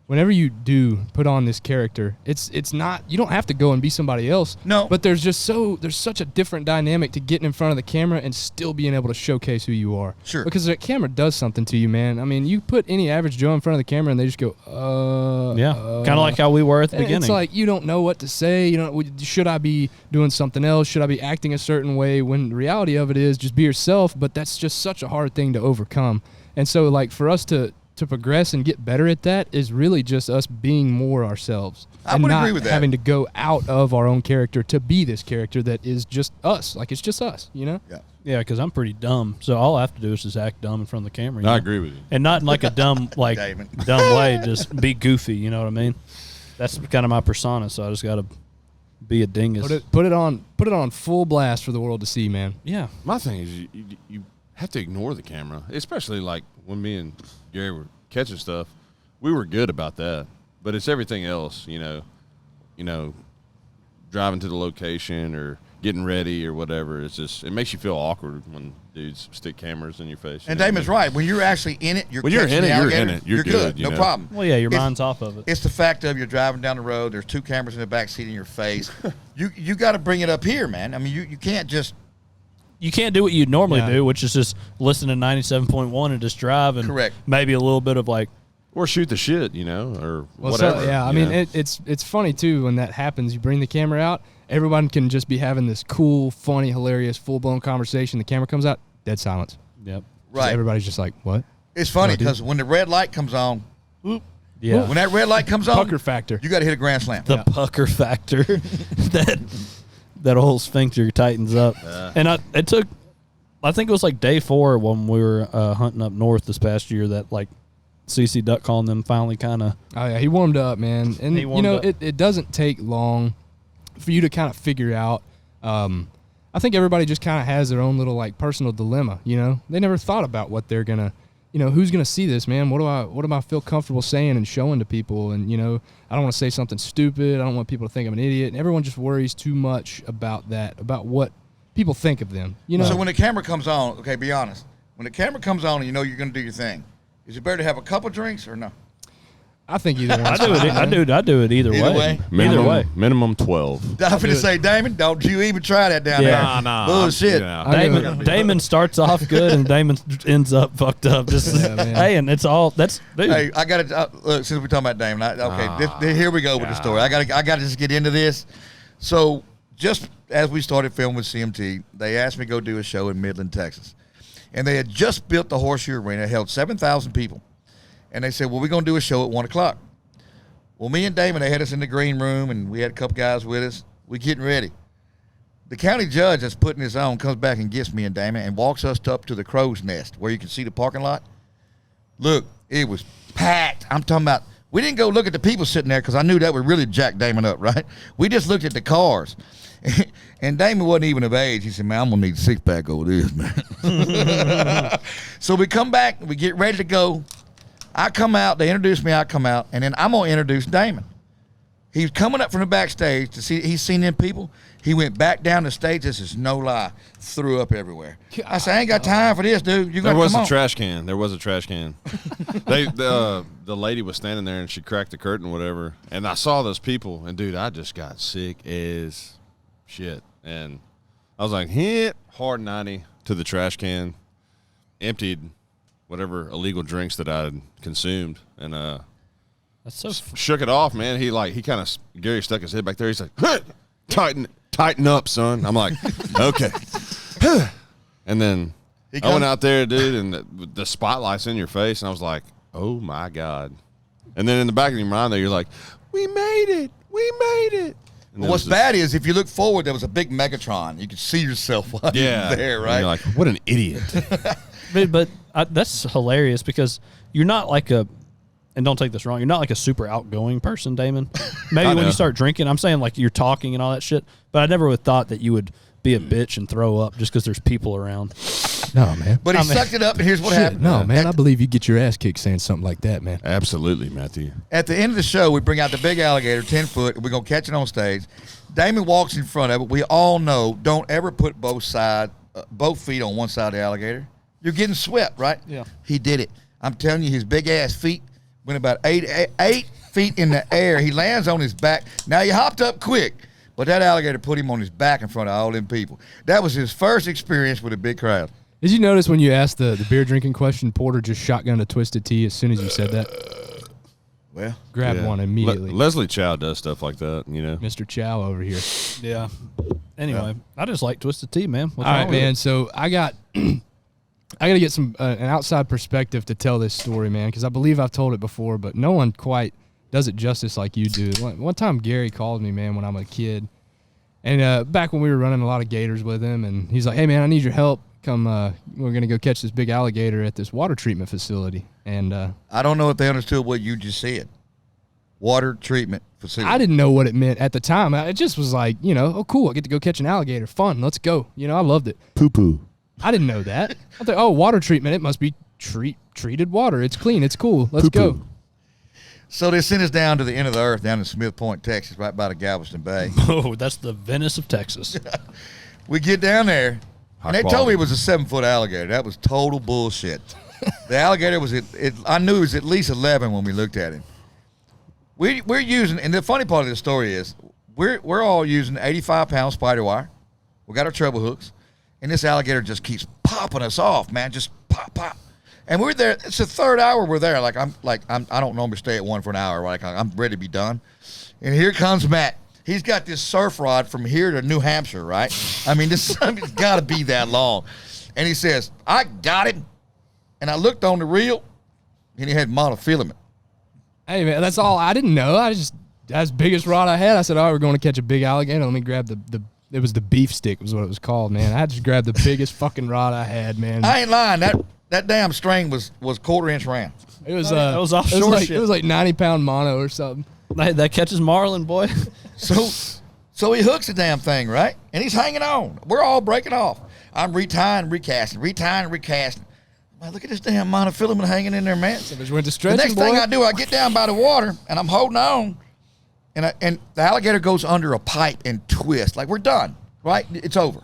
whenever you do put on this character, it's not, you don't have to go and be somebody else.
No.
But there's such a different dynamic to getting in front of the camera and still being able to showcase who you are.
Sure.
Because that camera does something to you, man. I mean, you put any average Joe in front of the camera and they just go,
Kind of like how we were at the
and
beginning.
it's like you don't know what to say. Should I be doing something else? Should I be acting a certain way? When the reality of it is just be yourself. But that's just such a hard thing to overcome. And so, like, for us to progress and get better at that is really just us being more ourselves.
I
and
would
not
agree with that.
having to go out of our own character to be this character that is just us. Like, it's just us,
Yeah.
Yeah, because I'm pretty dumb, so all I have to do is just act dumb in front of the camera.
I agree with you.
And not in like a dumb,
Damon.
dumb way. Just be goofy. You know what I mean? That's kind of my persona. So I just got to be a dingus.
put it on full blast for the world to see, man.
Yeah.
My thing is you have to ignore the camera, especially like when me and Gary were catching stuff. We were good about that, but it's everything else. Driving to the location or getting ready or whatever. It's just, it makes you feel awkward when dudes stick cameras in your face.
And Damon's right. When you're actually in it,
When you're in it, you're in it. You're good,
No problem.
Well, yeah, your
It's-
mind's off of it.
It's the fact of you're driving down the road. There's two cameras in the back seat in your face. You got to bring it up here, man. I mean, you can't just.
You can't do what you normally
Yeah.
do, which is just listen to 97.1 and just drive and
Correct.
maybe a little bit of like,
Or shoot the shit, or
Well,
whatever.
I mean, it's funny too when that happens. You bring the camera out, everyone can just be having this cool, funny, hilarious, full blown conversation. The camera comes out, dead silence.
yep.
Right.
Everybody's just like, what?
It's funny
No, dude.
because when the red light comes on,
Yeah.
when that red light comes on,
Pucker factor.
you got to hit a grand slam.
The pucker factor that whole sphincter tightens up. And I think it was like day 4 when we were hunting up north this past year that like CC Duck calling them finally kind of.
Oh yeah, he warmed up, man. And
He warmed up.
it doesn't take long for you to kind of figure out. I think everybody just kind of has their own little like personal dilemma. They never thought about what they're gonna, who's gonna see this, man. What do I feel comfortable saying and showing to people? And I don't want to say something stupid. I don't want people to think I'm an idiot. And everyone just worries too much about that, about what people think of them.
So when the camera comes on, okay, be honest. When the camera comes on and you know you're going to do your thing, is it better to have a couple drinks or no?
I think either one.
I do it either way.
Either way?
Minimum 12.
I'm going to say, Damon, don't you even try that down
Yeah.
there.
Nah.
Bullshit.
Yeah.
Damon starts off good and Damon ends up fucked up. Just
man.
hey, and it's all that's dude.
Hey, I got to look. Since we're talking about Damon, here we go with the story. I got to just get into this. So, just as we started filming with CMT, they asked me to go do a show in Midland, Texas, and they had just built the Horseshoe Arena. It held 7,000 people, and they said, "Well, we're going to do a show at 1:00." Well, me and Damon, they had us in the green room, and we had a couple guys with us. We're getting ready. The county judge that's putting this on comes back and gets me and Damon and walks us up to the crow's nest where you can see the parking lot. Look, it was packed. I'm talking about, we didn't go look at the people sitting there because I knew that would really jack Damon up, right? We just looked at the cars. And Damon wasn't even of age. He said, man, I'm going to need a six-pack over this, man. So we come back, we get ready to go. I come out, they introduce me, I come out, and then I'm going to introduce Damon. He's coming up from the backstage to see, he's seen them people. He went back down the stage, this is no lie, threw up everywhere. I said, I ain't got time for this, dude. You got to come on.
There was a trash can. The lady was standing there, and she cracked the curtain or whatever, and I saw those people, and, dude, I just got sick as shit. And I was like, hit hard 90 to the trash can, emptied whatever illegal drinks that I had consumed, and
That's so
shook it off, man. Gary stuck his head back there. He's like, huh, tighten up, son. I'm like, okay. And then I went out there, dude, and the spotlight's in your face, and I was like, oh my God. And then in the back of your mind there, you're like, we made it. And
What's bad is if you look forward, there was a big Megatron. You could see yourself while
yeah,
you're there, right?
And you're like, what an idiot.
But that's hilarious because you're not like a, and don't take this wrong, you're not like a super outgoing person, Damon. Maybe when you start drinking, I'm saying like you're talking and all that shit, but I never would have thought that you would be a bitch and throw up just because there's people around.
No, man.
But he sucked it up, and here's what happened.
No, man. I believe you get your ass kicked saying something like that, man.
Absolutely, Matthew.
At the end of the show, we bring out the big alligator, 10 foot, and we're going to catch it on stage. Damon walks in front of it. We all know don't ever put both feet on one side of the alligator. You're getting swept, right?
Yeah.
He did it. I'm telling you, his big-ass feet went about 8 feet in the air. He lands on his back. Now, he hopped up quick, but that alligator put him on his back in front of all them people. That was his first experience with a big crowd.
Did you notice when you asked the beer drinking question, Porter just shotgunned a Twisted Tea as soon as you said that?
Well,
Grabbed one immediately.
Leslie Chow does stuff like that, you know.
Mr. Chow over here.
Yeah. Anyway, I just like Twisted Tea, man.
All right, man. So I got to get some an outside perspective to tell this story, man, because I believe I've told it before, but no one quite does it justice like you do. One time Gary called me, man, when I was a kid, and back when we were running a lot of gators with him, and he's like, "Hey, man, I need your help. Come, we're gonna go catch this big alligator at this water treatment facility." And
I don't know if they understood what you just said. Water treatment facility.
I didn't know what it meant at the time. It just was like, oh, cool, I get to go catch an alligator. Fun, let's go. I loved it.
Poo-poo.
I didn't know that. I thought, oh, water treatment, it must be treated water. It's clean, it's cool. Let's go.
So they sent us down to the end of the earth, down in Smith Point, Texas, right by the Galveston Bay.
Oh, that's the Venice of Texas.
We get down there, and they told me
quality.
it was a 7-foot alligator. That was total bullshit. The alligator was, I knew it was at least 11 when we looked at him. We're using, and the funny part of the story is, we're all using 85-pound spider wire. We got our treble hooks, and this alligator just keeps popping us off, man. Just pop, pop. And we're there. It's the third hour we're there. I don't normally stay at one for an hour. Like I'm ready to be done. And here comes Matt. He's got this surf rod from here to New Hampshire, right? I mean, this something's got to be that long. And he says, "I got him." And I looked on the reel, and he had monofilament.
Hey, man, that's all. I didn't know. That's the biggest rod I had. I said, all right, we're going to catch a big alligator. Let me grab it was the beef stick was what it was called, man. I just grabbed the biggest fucking rod I had, man.
I ain't lying. That damn string was 1/4-inch round.
It was
that was offshore shit.
It was like 90-pound mono or something.
That catches marlin, boy.
So he hooks the damn thing, right? And he's hanging on. We're all breaking off. I'm retying, recasting. Man, look at this damn monofilament hanging in there, man.
So just went to
The
stretching,
next thing I do, I get down by the water, and I'm holding on, and the alligator goes under a pipe and twists. Like, we're done, right? It's over.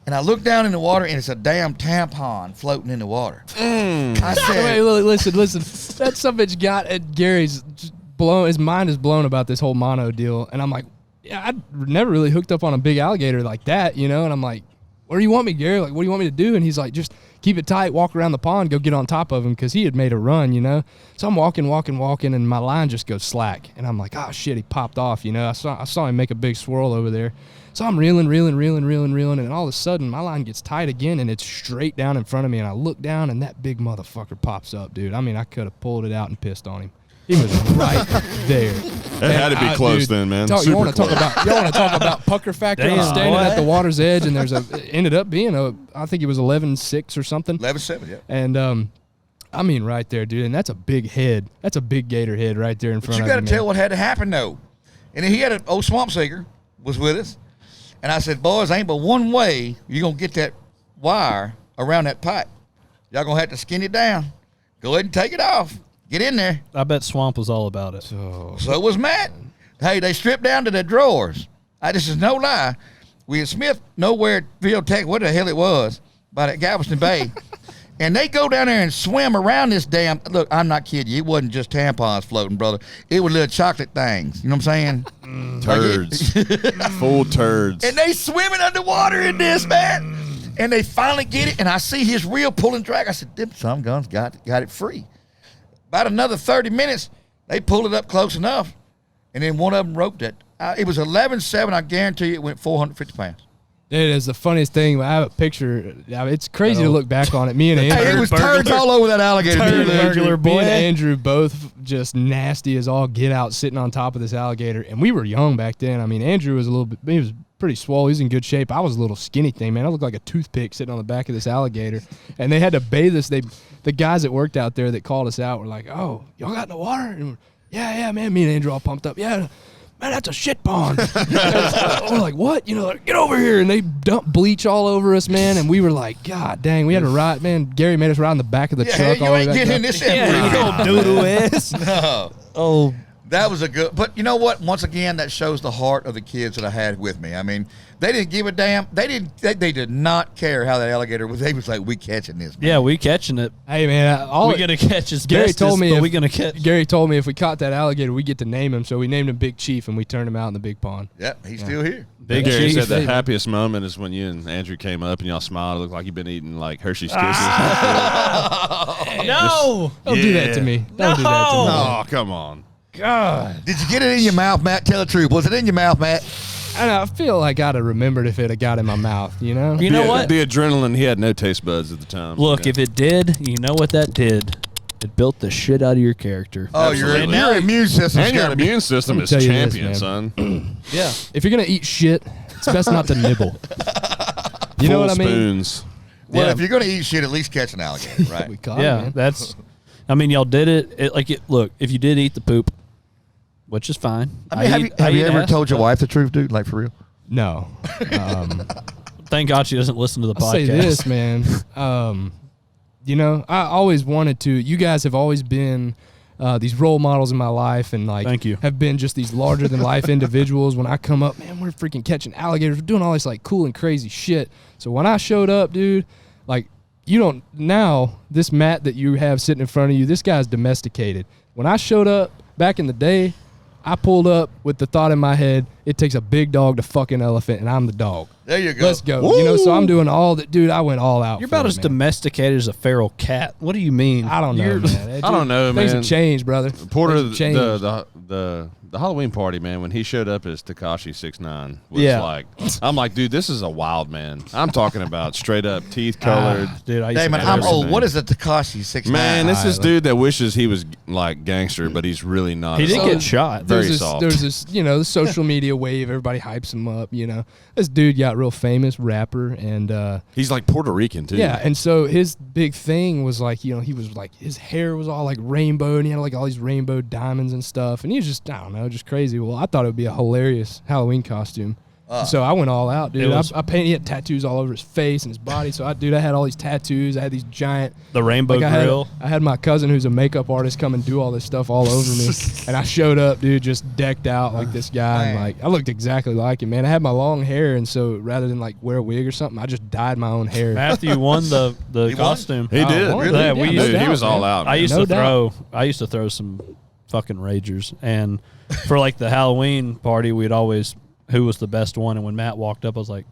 And I look down in the water, and it's a damn tampon floating in the water. I said,
Wait, listen. That son of a bitch got at Gary's just blown. His mind is blown about this whole mono deal. And I'm like, yeah, I'd never really hooked up on a big alligator like that, And I'm like, where do you want me, Gary? Like, what do you want me to do? And he's like, just keep it tight, walk around the pond, go get on top of him, because he had made a run, So I'm walking, and my line just goes slack. And I'm like, oh, shit, he popped off, I saw him make a big swirl over there. So I'm reeling, and all of a sudden, my line gets tight again, and it's straight down in front of me, and I look down, and that big motherfucker pops up, dude. I mean, I could have pulled it out and pissed on him. He was right there.
It had to be close then, man.
You want to talk about pucker factor? I was standing at the water's edge, and it ended up being I think it was 11.6 or something.
11.7, yeah.
And I mean, right there, dude. And that's a big head. That's a big gator head right there in front of you.
But you got to tell what had to happen, though. And then he had an old swamp seeker was with us, and I said, "Boys, ain't but one way you're gonna get that wire around that pipe. Y'all gonna have to skin it down. Go ahead and take it off. Get in there."
I bet Swamp was all about it.
So was Matt. Hey, they stripped down to their drawers. This is no lie. We had Smith nowhere, Tech, what the hell it was, by that Galveston Bay. And they go down there and swim around this damn, look, I'm not kidding you. It wasn't just tampons floating, brother. It was little chocolate things. You know what I'm saying?
Turds. Full turds.
And they swimming underwater in this, man. And they finally get it. And I see his reel pulling drag. I said, them some guns got it free. About another 30 minutes, they pulled it up close enough. And then one of them roped it. It was 11.7. I guarantee you it went 450 pounds.
It is the funniest thing. I have a picture. It's crazy to look back on it. Me and Andrew.
Hey, it was turds all over that alligator.
Me and Andrew both just nasty as all get out, sitting on top of this alligator. And we were young back then. I mean, Andrew was he was pretty swole. He was in good shape. I was a little skinny thing, man. I looked like a toothpick sitting on the back of this alligator. And they had to bathe us. The guys that worked out there that called us out were like, "Oh, y'all got in the water?" And yeah, man. Me and Andrew all pumped up. Yeah. Man, that's a shit pond. We're like, what? Like, get over here. And they dumped bleach all over us, man. And we were like, God dang, we had to ride. Man, Gary made us ride in the back of the truck.
You ain't getting in this shit.
Yeah, you old doodle ass.
No.
Oh,
That was a good, but you know what? Once again, that shows the heart of the kids that I had with me. I mean, they didn't give a damn. They did not care how that alligator was. They was like, we catching this, man.
yeah, we catching it.
Hey, man.
We gonna catch his
Gary
bestest,
told me
but
if-
we gonna catch.
Gary told me if we caught that alligator, we get to name him. So we named him Big Chief, and we turned him out in the big pond.
Yep, he's still here.
Big
Gary
Chief.
said the
baby.
happiest moment is when you and Andrew came up and y'all smiled. It looked like you've been eating like Hershey's Kisses.
No,
Don't do that to me. Don't do that to me.
Oh, come on.
God.
Did you get it in your mouth, Matt? Tell the truth. Was it in your mouth, Matt?
And I feel like I'd have remembered if it had got in my mouth,
You know what?
The adrenaline, he had no taste buds at the time.
Look, if it did, you know what that did? It built the shit out of your character.
Oh,
Absolutely.
your immune system.
And your immune system is
tell you this,
champion,
man.
son.
Yeah.
If you're going to eat shit, it's best not to nibble. You know
Full
what I mean?
spoons.
Well,
Yeah.
if you're going to eat shit, at least catch an alligator, right?
We caught
Yeah,
it, man.
that's. I mean, y'all did it. Look, if you did eat the poop, which is fine.
I mean, have you
eat
ever
ass,
told your
but
wife the truth, dude? Like, for real?
No.
Thank God she doesn't listen to the
I'll
podcast.
say this, man. I always wanted to. You guys have always been these role models in my life, and like,
Thank you.
have been just these larger than life individuals. When I come up, man, we're freaking catching alligators. We're doing all this like cool and crazy shit. So when I showed up, dude, like, you don't now. This Matt that you have sitting in front of you, this guy's domesticated. When I showed up back in the day, I pulled up with the thought in my head, it takes a big dog to fuck an elephant, and I'm the dog.
There you go.
Let's go. So I'm doing all that. Dude, I went all out.
You're
for
about
it,
as
man.
domesticated as a feral cat. What do you mean?
I don't know, man.
I don't know,
Things
man.
have changed, brother.
Porter,
Things have changed.
the Halloween party, man, when he showed up as Tekashi 6ix9ine was
Yeah.
like, I'm like, dude, this is a wild man. I'm talking about straight up teeth colored.
Dude, I used
Damon,
to
I'm
Everything.
old. What is a Tekashi 6ix9ine?
Man, this is
Alright,
dude that wishes he was like gangster, but he's really not.
He
at
did
all.
get shot.
Very
there's
soft.
this, the social media wave. Everybody hypes him up. This dude got real famous, rapper, and
He's like Puerto Rican too.
yeah. And so his big thing was like, he was like, his hair was all like rainbow, and he had like all these rainbow diamonds and stuff, and he was just, I don't know, just crazy. Well, I thought it would be a hilarious Halloween costume. So I went all out, dude. I painted. He had tattoos all over his face and his body. So I had all these tattoos. I had these giant.
The rainbow grill.
I had my cousin who's a makeup artist come and do all this stuff all over me. And I showed up, dude, just decked out like this guy. And
Man.
like, I looked exactly like him, man. I had my long hair. And so rather than like wear a wig or something, I just dyed my own hair.
Matthew won the
won?
costume.
he did.
Oh,
Yeah, we
no
used-
Dude, he
doubt,
was all
man.
out.
I
man.
used
No
to throw some fucking ragers, and for like the Halloween party, we'd always who was the best one. And when Matt walked up, I was like,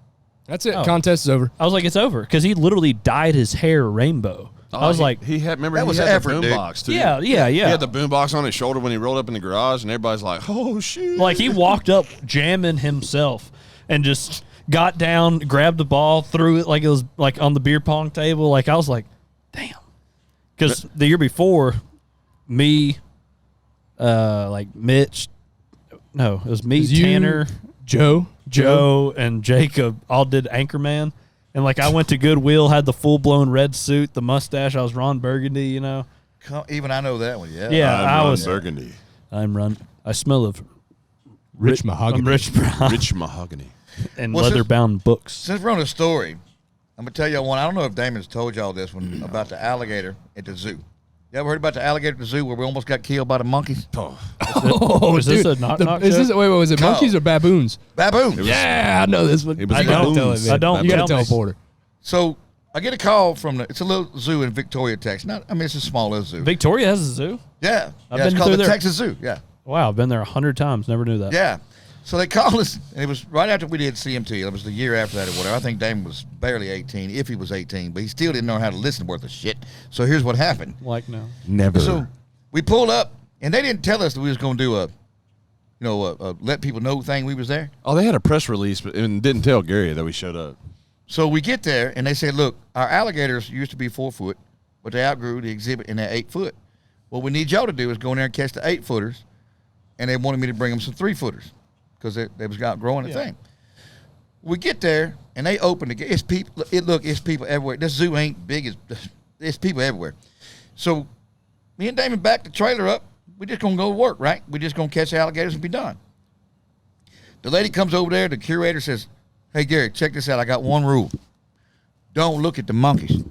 That's it.
Oh.
Contest is over.
it's over because he literally dyed his hair rainbow. I was like,
he had. Remember,
That
he
was
had
effort,
the
dude.
boombox too.
yeah.
He had the boombox on his shoulder when he rolled up in the garage, and everybody's like, "Oh shoot!"
Like he walked up jamming himself and just got down, grabbed the ball, threw it like it was like on the beer pong table. Like I was like, damn. Because the year before, me, like Mitch, no, it was me,
It was you,
Tanner,
Joe.
and Jacob all did Anchorman. And like I went to Goodwill, had the full blown red suit, the mustache. I was Ron Burgundy,
Even I know that one. Yeah.
Yeah,
I'm
I
Ron
was.
Burgundy,
I smell of
Rich mahogany.
I'm rich brown
rich mahogany.
and
Well,
leather bound books.
Since we're on a story, I'm gonna tell y'all one. I don't know if Damon's told y'all this one about the alligator at the zoo. You ever heard about the alligator at the zoo where we almost got killed by the monkeys?
Oh,
Is this
dude.
a knock-knock
Is
joke?
this, wait, was it
No.
monkeys or baboons?
Baboons.
Yeah, I know this one.
It was
I
You gotta
don't.
tell it, man.
I don't.
You gotta
Tell
tell
me.
Porter.
So I get a call from it's a little zoo in Victoria, Texas. It's a small little zoo.
Victoria has a zoo.
Yeah.
I've
Yeah, it's
been
called
through
the
there.
Texas Zoo. Yeah.
Wow, I've been there 100 times. Never knew that.
Yeah. So they called us, and it was right after we did CMT. It was the year after that or whatever. I think Damon was barely 18, if he was 18, but he still didn't know how to listen worth of shit. So here's what happened.
Like no.
Never.
So we pulled up, and they didn't tell us that we was going to do let people know thing we was there.
Oh, they had a press release, but and didn't tell Gary that we showed up.
So we get there, and they said, look, our alligators used to be 4 foot, but they outgrew the exhibit and they're 8 foot. What we need y'all to do is go in there and catch the 8-footers, and they wanted me to bring them some 3-footers because they was outgrowing the thing. We get there, and they open the gate. It's people. It's people everywhere. This zoo ain't big as. It's people everywhere. So me and Damon back the trailer up. We just gonna go to work, right? We just gonna catch alligators and be done. The lady comes over there. The curator says, "Hey Gary, check this out. I got one rule. Don't look at the monkeys."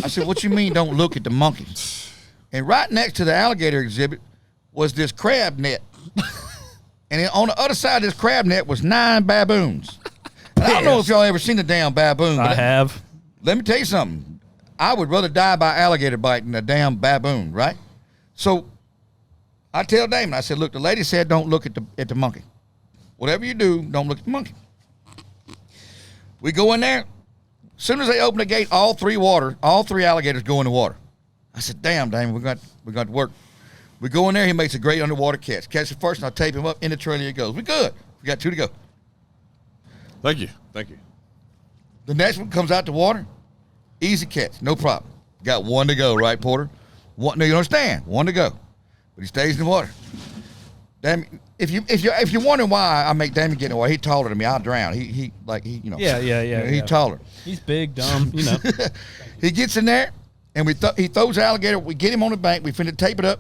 I said, "What you mean? Don't look at the monkeys?" And right next to the alligator exhibit was this crab net. And then on the other side of this crab net was 9 baboons. And I don't know if y'all ever seen a damn baboon.
I have.
Let me tell you something. I would rather die by alligator bite than a damn baboon, right? So I tell Damon, I said, look, the lady said don't look at the monkey. Whatever you do, don't look at the monkey. We go in there. As soon as they open the gate, all 3 alligators go in the water. I said, damn, Damon, we got to work. We go in there, he makes a great underwater catch. Catch it first, and I tape him up in the trailer. He goes, we good. We got 2 to go.
Thank you.
The next one comes out the water. Easy catch, no problem. Got 1 to go, right, Porter? No, you understand? 1 to go, but he stays in the water. Damn, if you're wondering why I make Damon get in the water, he's taller than me. I'll drown. He He's taller.
He's big, dumb,
He gets in there, and he throws the alligator. We get him on the bank. We finna tape it up,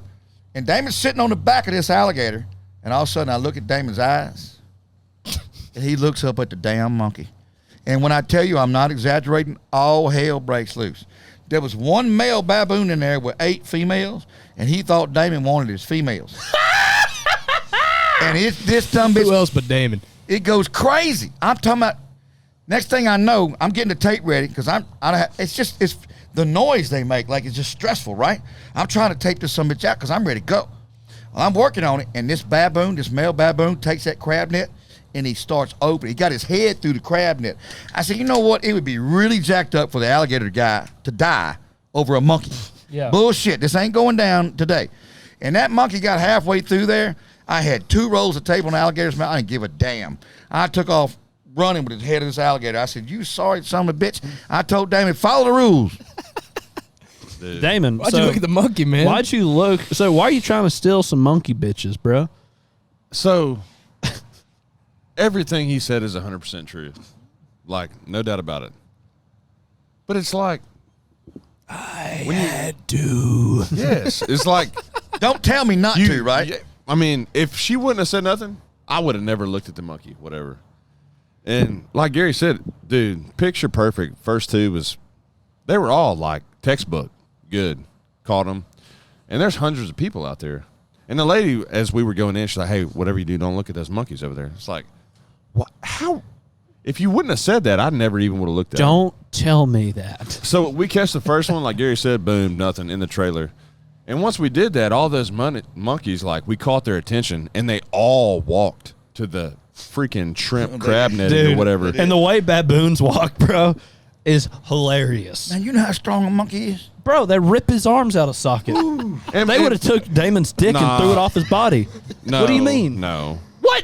and Damon's sitting on the back of this alligator, and all of a sudden I look at Damon's eyes, and he looks up at the damn monkey. And when I tell you I'm not exaggerating, all hell breaks loose. There was 1 male baboon in there with 8 females, and he thought Damon wanted his females. And this dumb bitch.
Who else but Damon?
It goes crazy. I'm talking about. Next thing I know, I'm getting the tape ready because it's the noise they make. Like, it's just stressful, right? I'm trying to tape this some bitch out because I'm ready to go. Well, I'm working on it, and this male baboon, takes that crab net, and he starts opening. He got his head through the crab net. I said, you know what? It would be really jacked up for the alligator guy to die over a monkey.
Yeah.
Bullshit. This ain't going down today. And that monkey got halfway through there. I had 2 rolls of tape on the alligator's mouth. I didn't give a damn. I took off running with the head of this alligator. I said, you sorry son of a bitch. I told Damon, follow the rules.
Dude.
Damon,
Why'd you look at the monkey, man?
Why are you trying to steal some monkey bitches, bro?
So everything he said is 100% true. Like, no doubt about it. But it's like,
I had to.
Yes. It's like,
don't tell me not to, right?
Yeah, I mean, if she wouldn't have said nothing, I would have never looked at the monkey, whatever. And like Gary said, dude, picture perfect. First 2 they were all like textbook good. Caught them. And there's hundreds of people out there. And the lady, as we were going in, she's like, hey, whatever you do, don't look at those monkeys over there. It's like, what? How? If you wouldn't have said that, I never even would have looked at
Don't tell me that.
So we catch the first one, like Gary said, boom, nothing in the trailer. And once we did that, all those monkeys, like, we caught their attention, and they all walked to the freaking shrimp crab netting or whatever.
And the way baboons walk, bro, is hilarious.
Man, you know how strong a monkey is?
Bro, they rip his arms out of socket.
And
They would have took Damon's dick and threw it off his body.
No,
what do you mean?
No.
What?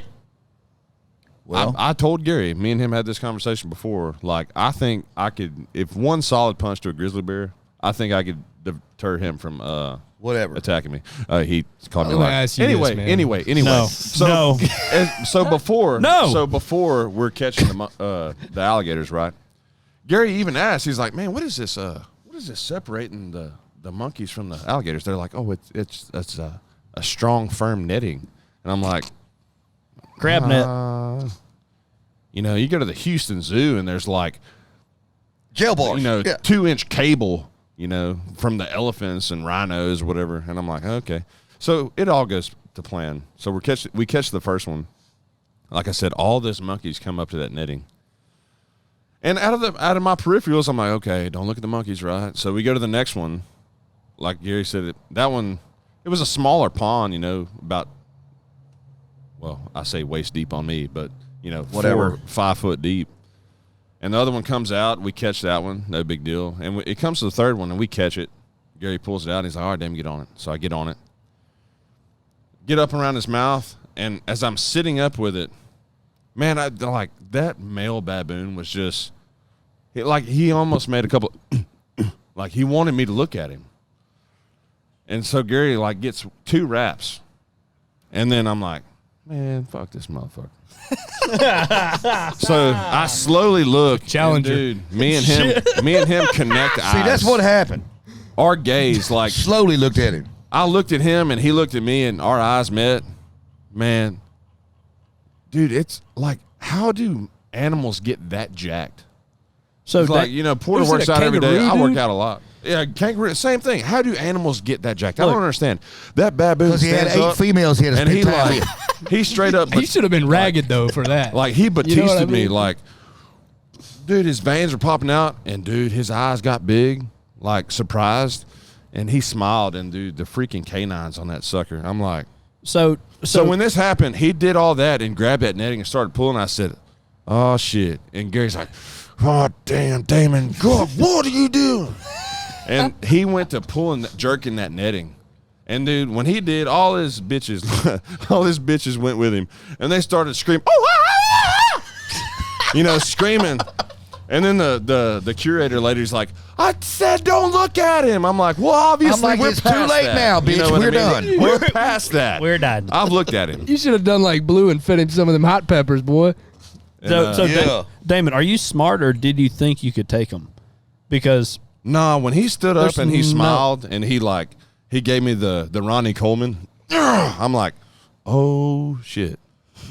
Well,
I told Gary, me and him had this conversation before. Like, I think I could, if one solid punch to a grizzly bear, I think I could deter him from
whatever
attacking me. He called me
Let me
like.
ask you this, man.
Anyway.
No.
So before
No.
So before we're catching the alligators, right? Gary even asked. He's like, "Man, what is this? What is this separating the monkeys from the alligators?" They're like, "Oh, it's a strong, firm netting." And I'm like,
Crab net.
you go to the Houston Zoo and there's like,
jail bars.
2-inch cable, from the elephants and rhinos or whatever. And I'm like, okay. So it all goes to plan. So we catch the first one. Like I said, all those monkeys come up to that netting. And out of my peripherals, I'm like, okay, don't look at the monkeys, right? So we go to the next one. Like Gary said, that one, it was a smaller pond, about, well, I say waist deep on me, but,
Whatever.
4 or 5 foot deep. And the other one comes out. We catch that one. No big deal. And it comes to the third one, and we catch it. Gary pulls it out, and he's like, all right, Damon, get on it. So I get on it. Get up around his mouth. And as I'm sitting up with it, man, I like that male baboon was just he almost made a couple like he wanted me to look at him. And so Gary like gets 2 wraps. And then I'm like, man, fuck this motherfucker. So I slowly look.
Challenger.
Dude, me and him connect eyes.
See, that's what happened.
Our gaze, like,
Slowly looked at him.
I looked at him and he looked at me and our eyes met. Man, dude, it's like, how do animals get that jacked?
So
It's like, Porter
was it
works
a
out every day.
kangaroo,
I work
dude?
out a lot. Yeah, kangaroo, same thing. How do animals get that jacked? I don't understand. That baboon
Because he had
stands
8
up,
females he had to
and
spend
he
time
like,
with.
he straight up,
He should have been ragged though for that.
like he Batisted
what I
me,
mean?
like, dude, his veins are popping out, and dude, his eyes got big, like surprised, and he smiled, and dude, the freaking canines on that sucker. I'm like,
So
when this happened, he did all that and grabbed that netting and started pulling. I said, "Oh shit!" And Gary's like, "Oh damn, Damon, God, what are you doing?" And he went to jerking that netting. And dude, when he did, all his bitches went with him, and they started screaming, "Oh!" Screaming. And then the curator lady's like, "I said don't look at him." I'm like, well, obviously
I'm like,
we're
it's too
past
late
that.
now,
You
bitch.
know what
We're
I mean?
done.
We're past that.
We're done.
I've looked at him.
You should have done like Blue and fed him some of them hot peppers, boy.
Yeah.
Damon, are you smart or did you think you could take him? Because
No, when he stood up
There's
and he
no-
smiled and he gave me the Ronnie Coleman, I'm like, oh shit.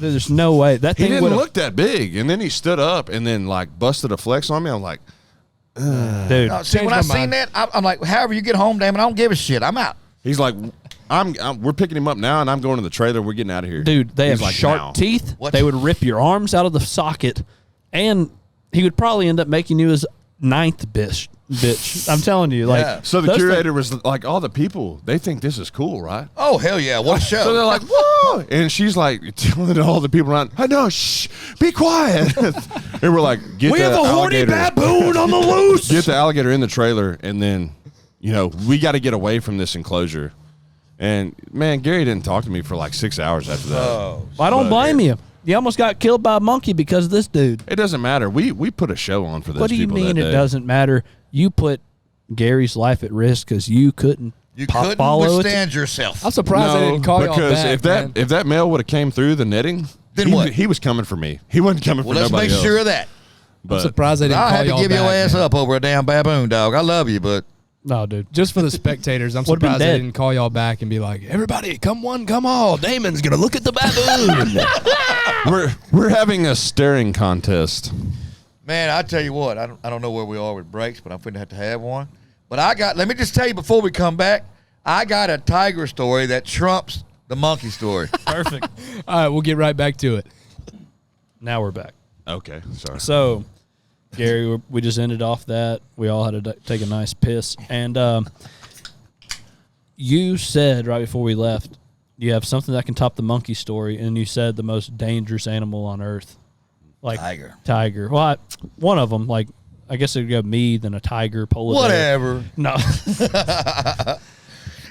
there's no way that
He
thing
didn't
would
look that big. And then he stood up and then like busted a flex on me. I'm like,
dude.
No, see, when
my
I seen
mind.
that, I'm like, however you get home, Damon, I don't give a shit. I'm out.
he's like, we're picking him up now and I'm going to the trailer. We're getting out of here.
Dude, they
He's
have
like,
sharp
now.
teeth.
What?
They would rip your arms out of the socket, and he would probably end up making you his 9th bitch. I'm telling you, like.
Yeah.
So the
those
curator was like, all the people, they think this is cool, right?
Oh, hell yeah. What a show.
So they're like, whoa! And she's like telling all the people around, I know, shh, be quiet. And we're like, get
We
the
have a horny
alligator.
baboon on the loose.
Get the alligator in the trailer, and then, we got to get away from this enclosure. And, man, Gary didn't talk to me for like 6 hours after that.
Oh.
I don't blame you. You almost got killed by a monkey because of this dude.
It doesn't matter. We put a show on for those
What do you
people
mean
that
it
day.
doesn't matter? You put Gary's life at risk because you couldn't
You
pop
couldn't
follow it.
withstand yourself.
I'm surprised they didn't call y'all
because
back.
if that male would have came through the netting,
Then
he,
what?
he was coming for me. He wasn't coming
Well,
for
let's
nobody
make
else.
sure of that.
I'm
But
surprised they didn't
I
call
had to
y'all
give
back,
your ass
man.
up over a damn baboon, dog. I love you, but
No, dude.
Just for the spectators, I'm
Would've been
surprised they
dead.
didn't call y'all back and be like, everybody, come one, come all. Damon's going to look at the baboon.
we're having a staring contest.
man, I tell you what, I don't know where we are with breaks, but I'm going to have one. But let me just tell you before we come back, I got a tiger story that trumps the monkey story.
Perfect.
All right, we'll get right back to it.
Now we're back.
Okay, sorry.
So, Gary, we just ended off that. We all had to take a nice piss. And you said right before we left, you have something that can top the monkey story, and you said the most dangerous animal on earth. Like Tiger. Well, one of them, like, I guess it would go me, then a tiger, polar bear.
Whatever.
No.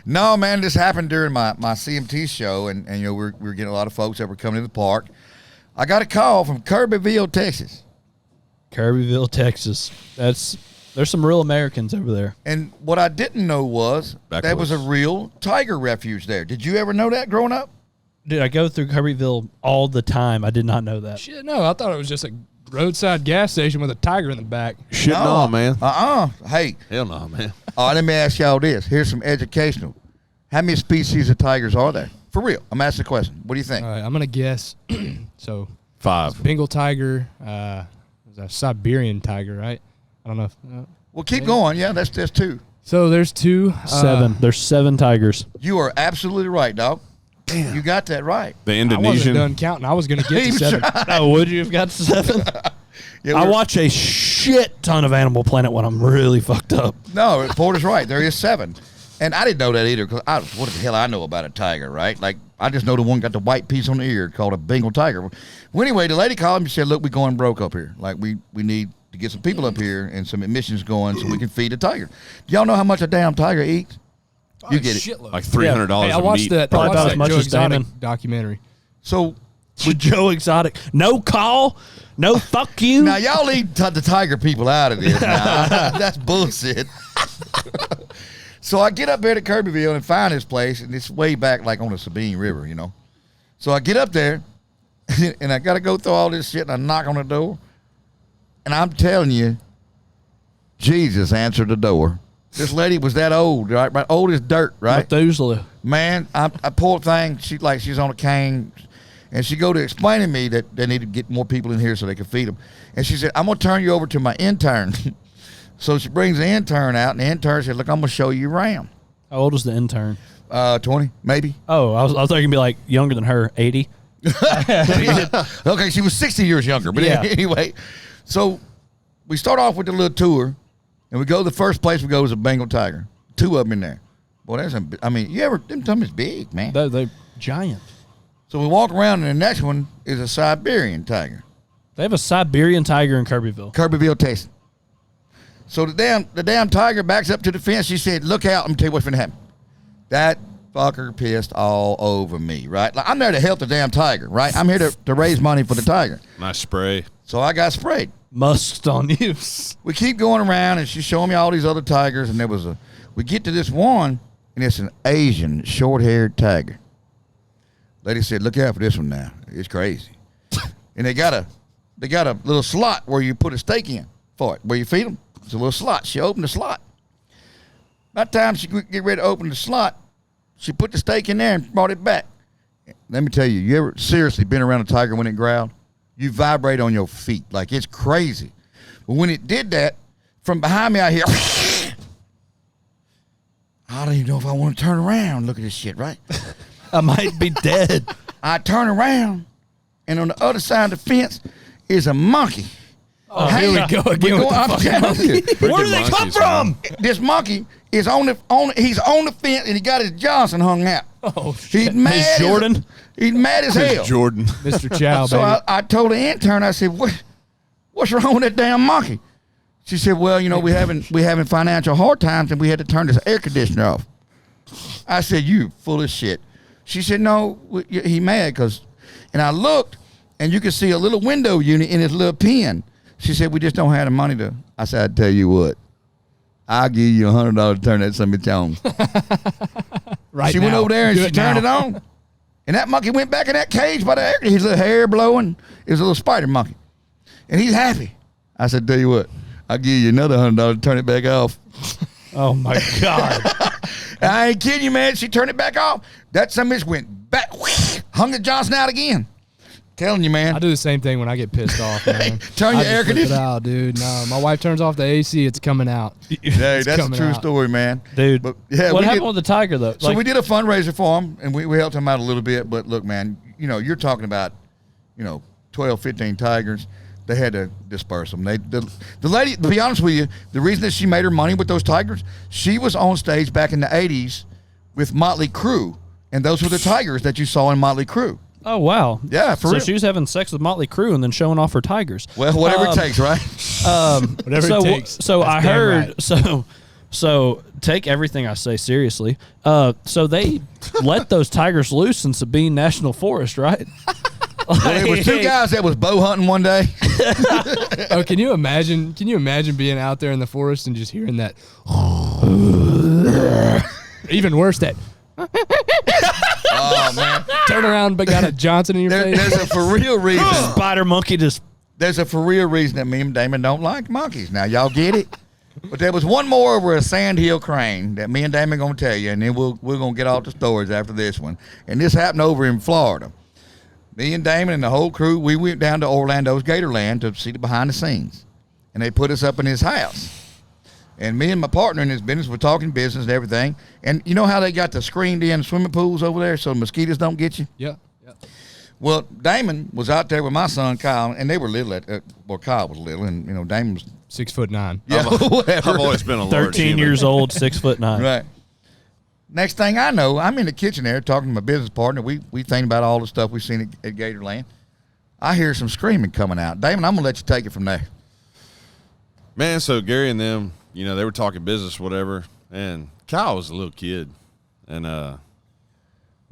No, man, this happened during my CMT show, and we were getting a lot of folks that were coming to the park. I got a call from Kirbyville, Texas.
Kirbyville, Texas. There's some real Americans over there.
And what I didn't know was there was a real tiger refuge there. Did you ever know that growing up?
Dude, I go through Kirbyville all the time. I did not know that.
Shit, no, I thought it was just a roadside gas station with a tiger in the back.
Shit, no, man.
Hey.
Hell no, man.
All right, let me ask y'all this. Here's some educational. How many species of tigers are there? For real. I'm asking the question. What do you think?
All right, I'm going to guess. So,
5.
Bengal tiger, was a Siberian tiger, right? I don't know.
Well, keep going. Yeah, that's 2.
So there's 2.
7. There's 7 tigers.
You are absolutely right, dog. Damn. You got that right.
The
I wasn't
Indonesian.
done counting. I was going to get to 7.
Oh, would you have got 7?
Yeah,
I watch a shit ton of Animal Planet when I'm really fucked up.
No, Porter's right. There is 7. And I didn't know that either, because what the hell I know about a tiger, right? Like, I just know the one got the white piece on the ear called a Bengal tiger. Well, anyway, the lady called me and said, look, we're going broke up here. Like, we need to get some people up here and some admissions going so we can feed a tiger. Do y'all know how much a damn tiger eats? You get it.
Like $300
Hey, I
of
watched
meat.
that. I
Probably
watched
about
that
as much
Joe
as
Exotic
Damon.
documentary.
So
Joe Exotic, no call, no fuck you.
now y'all leave the tiger people out of this. Now. That's bullshit. So I get up there to Kirbyville and find this place, and it's way back like on the Sabine River, you know. So I get up there, and I got to go through all this shit, and I knock on the door. And I'm telling you, Jesus answered the door. This lady was that old, right? Old as dirt, right?
Methuselah.
Man, I poor thing, she's on a cane. And she go to explain to me that they need to get more people in here so they can feed them. And she said, I'm going to turn you over to my intern. So she brings the intern out, and the intern said, look, I'm going to show you around.
How old is the intern?
20, maybe.
Oh, I was thinking it'd be like younger than her, 80.
Okay, she was 60 years younger. But
Yeah.
anyway, so we start off with the little tour, and we go to the first place we go is a Bengal tiger. 2 of them in there. Boy, them tummies big, man.
They're giant.
So we walk around, and the next one is a Siberian tiger.
They have a Siberian tiger in
Kirbyville, Texas. So the damn tiger backs up to the fence. She said, look out. I'm going to tell you what's going to happen. That fucker pissed all over me, right? Like, I'm there to help the damn tiger, right? I'm here to raise money for the tiger.
Nice spray.
So I got sprayed.
Musked on you.
We keep going around, and she's showing me all these other tigers, and we get to this one, and it's an Asian short-haired tiger. Lady said, look out for this one now. It's crazy. And they got a little slot where you put a steak in for it, where you feed them. It's a little slot. She opened the slot. By the time she get ready to open the slot, she put the steak in there and brought it back. Let me tell you, you ever seriously been around a tiger when it growled? You vibrate on your feet. Like, it's crazy. But when it did that, from behind me I hear, I don't even know if I want to turn around. Look at this shit, right?
I might be dead.
I turn around, and on the other side of the fence is a monkey.
Oh, here we go again with the fucking monkey. Where do they come from?
This monkey is he's on the fence, and he got his Johnson hung out.
Oh,
He's
shit.
mad.
Miss Jordan?
He's mad as hell.
Jordan.
Mr. Chow,
So
baby.
I told the intern, I said, what's wrong with that damn monkey? She said, well, you know, we having financial hard times, and we had to turn this air conditioner off. I said, you full of shit. She said, no, he mad and I looked, and you could see a little window unit in his little pen. She said, we just don't have the money to. I said, I'll tell you what. I'll give you $100 to turn that son of a bitch on.
Right
She
now.
went over there and
Do
she turned it on. And that monkey went back in that cage by the air. His little hair blowing. It was a little spider monkey. And he's happy. I said, tell you what. I'll give you another $100 to turn it back off.
Oh, my God.
I ain't kidding you, man. She turned it back off. That son of a bitch went back, hung the Johnson out again. Telling you, man.
I do the same thing when I get pissed off, man.
Turn your
I
air
just flip it
conditioner.
out, dude. No, my wife turns off the AC. It's coming out.
Hey, that's a
coming
true
out.
story, man.
Dude,
But, yeah,
what
we
happened
did-
with the tiger, though?
So we did a fundraiser for him, and we helped him out a little bit. But look, man, you know, you're talking about, 12, 15 tigers. They had to disperse them. The lady, to be honest with you, the reason that she made her money with those tigers, she was on stage back in the 80s with Motley Crue, and those were the tigers that you saw in Motley Crue.
Oh, wow.
Yeah, for
so
real.
she was having sex with Motley Crue and then showing off her tigers.
Well, whatever it takes, right?
Whatever
so,
it takes.
So
That's
I
damn
heard.
right.
So take everything I say seriously. So they let those tigers loose in Sabine National Forest, right?
Well, there was 2 guys that was bow hunting one day.
Oh, can you imagine? Can you imagine being out there in the forest and just hearing that? Even worse, that
Oh man,
turn around but got a Johnson in your face.
there's a for real reason.
Spider monkey just.
There's a for real reason that me and Damon don't like monkeys. Now y'all get it. But there was one more over a sandhill crane that me and Damon gonna tell you, and then we're gonna get off the stories after this one. And this happened over in Florida. Me and Damon and the whole crew, we went down to Orlando's Gatorland to see the behind the scenes. And they put us up in his house. And me and my partner in this business were talking business and everything. And you know how they got the screened in swimming pools over there so the mosquitoes don't get you?
Yeah.
Well, Damon was out there with my son Kyle, and they were little. Well, Kyle was little, and Damon was
6'9".
yeah, whatever.
I've always been a large
13
human.
years old, 6'9".
Right. Next thing I know, I'm in the kitchen there talking to my business partner. We think about all the stuff we've seen at Gatorland. I hear some screaming coming out. Damon, I'm gonna let you take it from there.
Man, so Gary and them, they were talking business, whatever, and Kyle was a little kid, and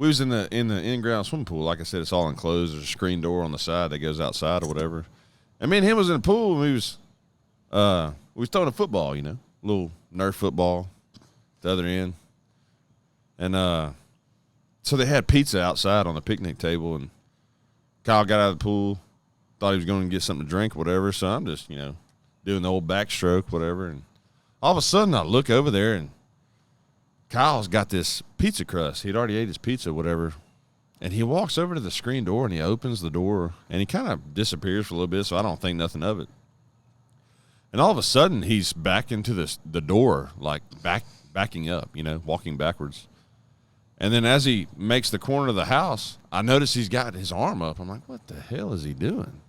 we was in the in-ground swimming pool. Like I said, it's all enclosed. There's a screen door on the side that goes outside or whatever. And me and him was in the pool, and we was throwing a football, a little Nerf football at the other end. And so they had pizza outside on the picnic table, and Kyle got out of the pool, thought he was going to get something to drink, whatever. So I'm just, doing the old backstroke, whatever. And all of a sudden, I look over there, and Kyle's got this pizza crust. He'd already ate his pizza, whatever. And he walks over to the screen door, and he opens the door, and he kind of disappears for a little bit, so I don't think nothing of it. And all of a sudden, he's back into the door, like backing up, walking backwards. And then as he makes the corner of the house, I notice he's got his arm up. I'm like, what the hell is he doing?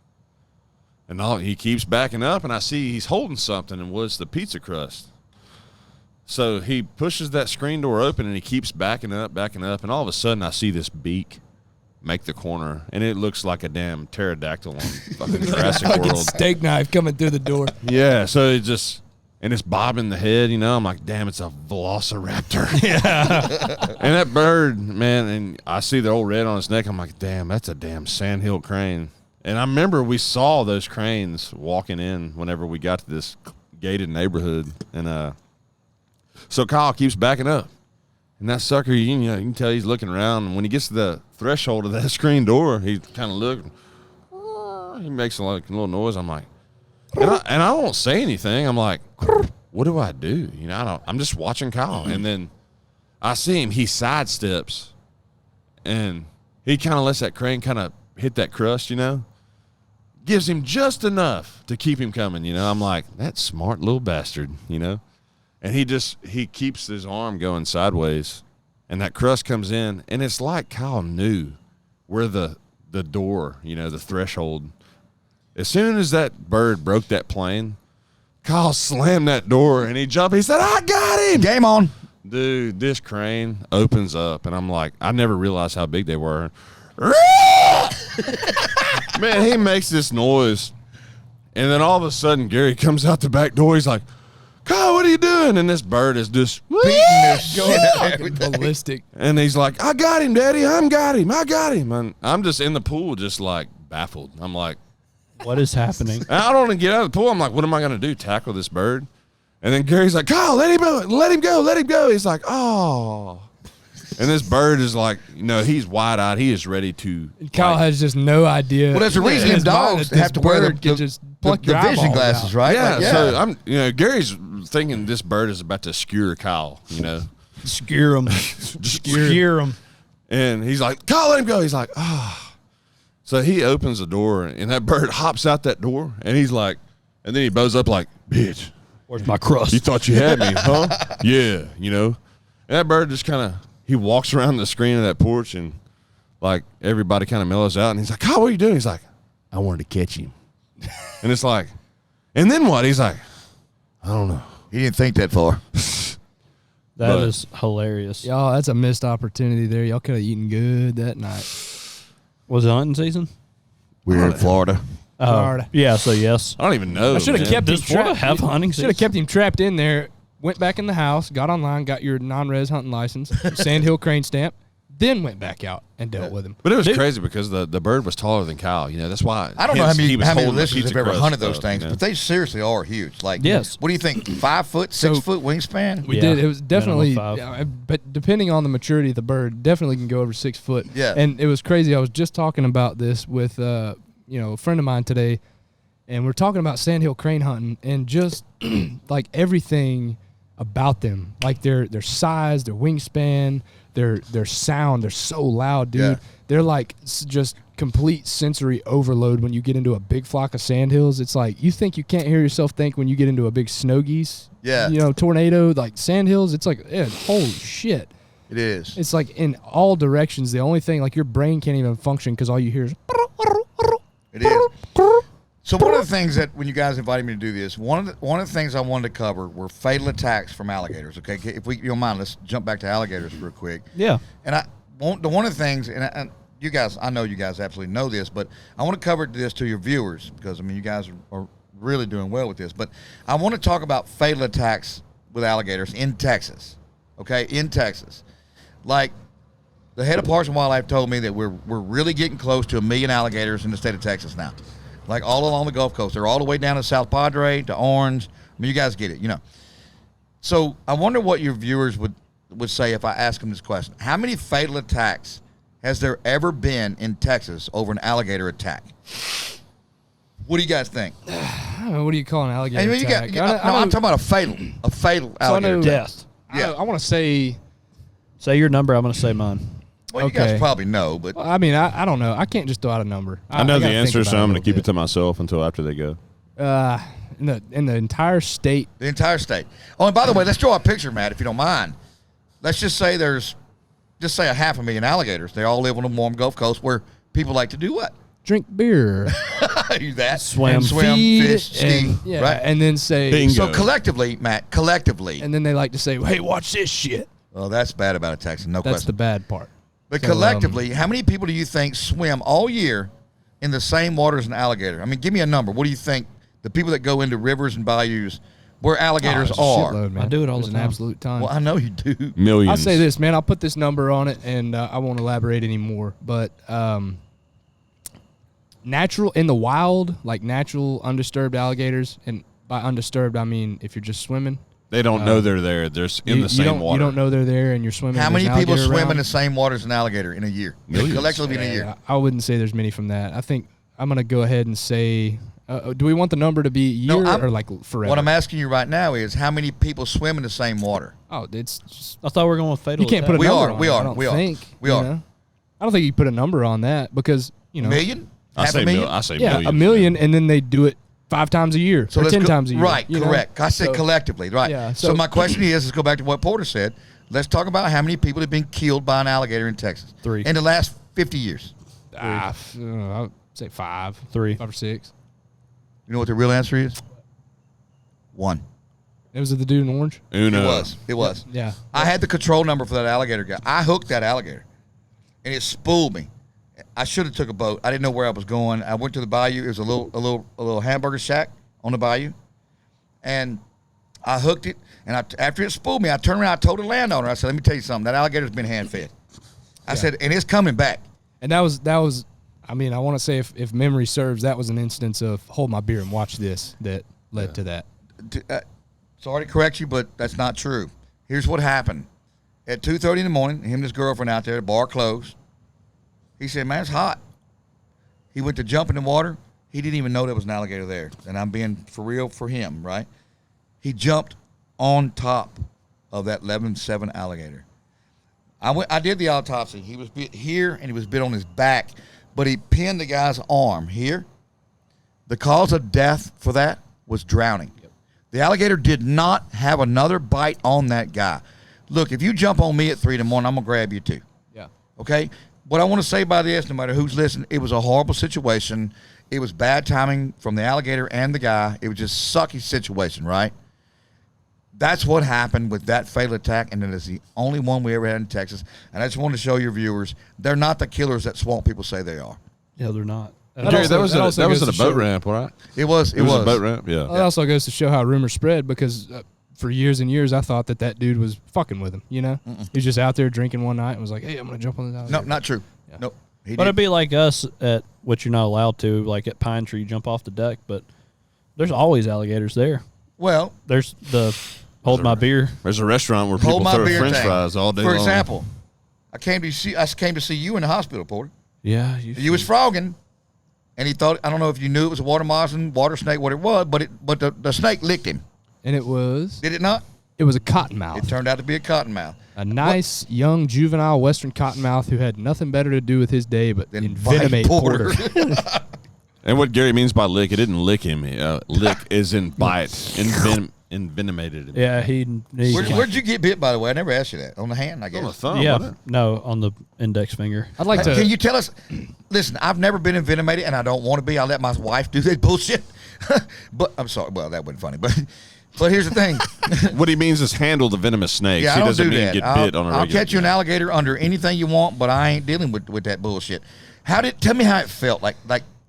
And he keeps backing up, and I see he's holding something, and was the pizza crust. So he pushes that screen door open, and he keeps backing up, and all of a sudden I see this beak make the corner, and it looks like a damn pterodactyl on fucking Jurassic World.
Steak knife coming through the door.
Yeah, so and it's bobbing the head, I'm like, damn, it's a velociraptor. Yeah. And that bird, man, and I see the old red on his neck, I'm like, damn, that's a damn sandhill crane. And I remember we saw those cranes walking in whenever we got to this gated neighborhood, and so Kyle keeps backing up, and that sucker, you can tell he's looking around. And when he gets to the threshold of that screen door, he kind of looks. He makes a little noise. I'm like, and I don't say anything. I'm like, what do I do? I'm just watching Kyle, and then I see him. He sidesteps, and he kind of lets that crane kind of hit that crust. Gives him just enough to keep him coming. I'm like, that smart little bastard. And he keeps his arm going sideways, and that crust comes in, and it's like Kyle knew where the door, the threshold. As soon as that bird broke that plane, Kyle slammed that door, and he jumped. He said, I got him!
Game on.
Dude, this crane opens up, and I'm like, I never realized how big they were. Man, he makes this noise, and then all of a sudden, Gary comes out the back door. He's like, Kyle, what are you doing? And this bird is just
beating their shit
ballistic.
And he's like, I got him, Daddy. I got him. And I'm just in the pool, just like baffled. I'm like,
what is happening?
I don't want to get out of the pool. I'm like, what am I going to do? Tackle this bird? And then Gary's like, Kyle, let him go. He's like, oh. And this bird is like, he's wide-eyed. He is ready to.
Kyle has just no idea.
Well, there's a reason them dogs have to wear the vision glasses, right?
Yeah, so I'm, Gary's thinking this bird is about to skewer Kyle,
Skewer him. Skewer him.
And he's like, Kyle, let him go. He's like, So he opens the door, and that bird hops out that door, and he's like, and then he bows up like, bitch.
Where's my crust?
You thought you had me, huh? Yeah, And that bird just kind of, he walks around the screen of that porch, and like everybody kind of mellows out, and he's like, Kyle, what are you doing? He's like, I wanted to catch him. And it's like, and then what? He's like, I don't know.
He didn't think that far.
That is hilarious.
Y'all, that's a missed opportunity there. Y'all could have eaten good that night.
Was it hunting season?
We were in Florida.
Florida.
Yeah, so yes.
I don't even know.
I should have kept him
Does Florida
trapped.
have hunting
Should have
season?
kept him trapped in there. Went back in the house, got online, got your non-res hunting license, Sandhill crane stamp, then went back out and dealt with him.
But it was crazy because the bird was taller than Kyle. That's why.
I don't know how many
holding the
listeners
pizza
have ever
crust
hunted those
stuff,
things, but they seriously are huge. Like,
Yes.
What do you think? 5 foot, 6 foot wingspan?
We
Yeah,
did. It was definitely,
minimum 5.
but depending on the maturity of the bird, definitely can go over 6 foot.
Yeah.
And it was crazy. I was just talking about this with a friend of mine today, and we're talking about sandhill crane hunting and just like everything about them, like their size, their wingspan, their sound. They're so loud, dude.
Yeah.
They're like just complete sensory overload when you get into a big flock of sandhills. It's like you think you can't hear yourself think when you get into a big snow geese.
Yeah.
Tornado, like sandhills. It's like, holy shit.
It is.
It's like in all directions. The only thing, like your brain can't even function because all you hear is.
It is. So one of the things that when you guys invited me to do this, one of the things I wanted to cover were fatal attacks from alligators. Okay, if you don't mind, let's jump back to alligators real quick.
Yeah.
And one of the things, and you guys, I know you guys absolutely know this, but I want to cover this to your viewers because you guys are really doing well with this. But I want to talk about fatal attacks with alligators in Texas. Okay, in Texas, like The head of Parks and Wildlife told me that we're really getting close to 1 million alligators in the state of Texas now, like all along the Gulf Coast. They're all the way down to South Padre to Orange. I mean, you guys get it, you know. So I wonder what your viewers would say if I ask them this question: how many fatal attacks has there ever been in Texas over an alligator attack? What do you guys think?
I don't know, what do you call an alligator
I mean,
attack?
I'm talking about a fatal alligator attack.
Death.
Yeah.
I want to say.
Say your number. I'm going to say mine.
Well, you guys probably know, but
I mean, I don't know. I can't just throw out a number.
I know the
gotta think
answer,
about
so I'm
a
going to keep
little
it to myself until after they go.
bit. In the entire state.
the entire state. Oh, and by the way, let's draw a picture, Matt, if you don't mind. Let's just say there's, just say 500,000 alligators. They all live on the warm Gulf Coast where people like to do what?
Drink beer,
Do that.
Swim.
feed,
fish, ski,
and,
right?
and then say.
Bingo.
So collectively, Matt,
And then they like to say, "Hey, watch this shit."
well, that's bad about a Texan, no
That's
question.
the bad part.
But
So,
collectively, how many people do you think swim all year in the same water as an alligator? I mean, give me a number. What do you think the people that go into rivers and bayous where alligators
it's a
are?
shitload, man.
I do it all
There's
the
an
time.
absolute ton.
Well, I know you do.
Millions.
I'll say this, man. I'll put this number on it, and I won't elaborate anymore. But natural in the wild, like natural undisturbed alligators, and by undisturbed I mean if you're just swimming.
They don't know they're there. They're in the same water.
You don't know they're there, and you're swimming.
How
and there's
many
an
people
alligator
swim in
around.
the same water as an alligator in a year?
Millions.
Collectively in a year.
I wouldn't say there's many from that. I think I'm gonna go ahead and say. Do we want the number to be year
No,
or like forever?
What I'm asking you right now is how many people swim in the same water?
Oh, it's just,
I thought we were going with fatal.
you can't put a
We
number
are,
on
we
it,
are,
I don't
we are.
think,
We
you
are.
know? I don't think you can put a number on that because
Million?
I say
500,000?
I say
yeah,
millions.
a million, and then they do it 5 times a year
So
or
let's
10
go-
times a year.
Right,
you know?
correct. I said
So-
collectively, right.
Yeah,
so,
so-
my question is, let's go back to what Porter said. Let's talk about how many people have been killed by an alligator in Texas.
3.
In the last 50 years.
I would say 5,
3.
5 or 6.
You know what the real answer is? 1.
It was the dude in orange.
Uno.
It was.
Yeah,
I had the control number for that alligator guy. I hooked that alligator, and it spooled me. I should have took a boat. I didn't know where I was going. I went to the bayou. It was a little hamburger shack on the bayou, and I hooked it. And after it spooled me, I turned around. I told the landowner. I said, "Let me tell you something. That alligator's been hand fed." I said, and it's coming back.
and that was. I mean, I want to say if memory serves, that was an instance of hold my beer and watch this that led to that.
Sorry to correct you, but that's not true. Here's what happened. At 2:30 in the morning, him and his girlfriend out there, the bar closed. He said, "Man, it's hot." He went to jump in the water. He didn't even know there was an alligator there. And I'm being for real for him, right? He jumped on top of that 11.7 alligator. I did the autopsy. He was bit here and he was bit on his back, but he pinned the guy's arm here. The cause of death for that was drowning. The alligator did not have another bite on that guy. Look, if you jump on me at 3 in the morning, I'm going to grab you too.
Yeah.
Okay? What I want to say by this, no matter who's listening, it was a horrible situation. It was bad timing from the alligator and the guy. It was just sucky situation, right? That's what happened with that fatal attack, and it is the only one we ever had in Texas. And I just want to show your viewers, they're not the killers that swamp people say they are.
Yeah, they're not.
Gary, that was
also
at
goes
a
to
boat
show-
ramp, right?
It was.
It was a boat ramp. Yeah.
Well, it also goes to show how rumors spread because for years and years I thought that dude was fucking with him. You know, he was just out there drinking one night and was like, "Hey, I'm gonna jump on this alligator."
No, not true.
Yeah.
Nope. He
But
did.
it'd be like us at what you're not allowed to, like at Pine Tree, jump off the deck. But there's always alligators there.
Well,
There's the hold my beer.
There's a restaurant where people
hold my
throw
beer
French
tank.
fries all day
For
long.
example, I came to see you in the hospital, Porter.
Yeah,
You was frogging, and he thought, I don't know if you knew it was a water moccasin, water snake, what it was, but the snake licked him.
And it was
Did it not?
a cottonmouth.
It turned out to be a cottonmouth.
A nice, young, juvenile western cottonmouth who had nothing better to do with his day but
Then
envenomate
bite
Porter.
And what Gary means by lick, it didn't lick him. Lick is in bite. Envenomated him.
Yeah, he
Where'd you get bit, by the way? I never asked you that. On the hand, I guess.
On the thumb,
yeah,
wasn't it?
no, on the index finger.
I'd like to.
Can you tell us? Listen, I've never been envenomated, and I don't want to be. I let my wife do that bullshit. But I'm sorry. Well, that wasn't funny. But here's the thing.
What he means is handle the venomous snakes.
Yeah, I
he
don't
doesn't
do
mean
that.
get bit on a regular.
I'll catch you an alligator under anything you want, but I ain't dealing with that bullshit. Tell me how it felt. Like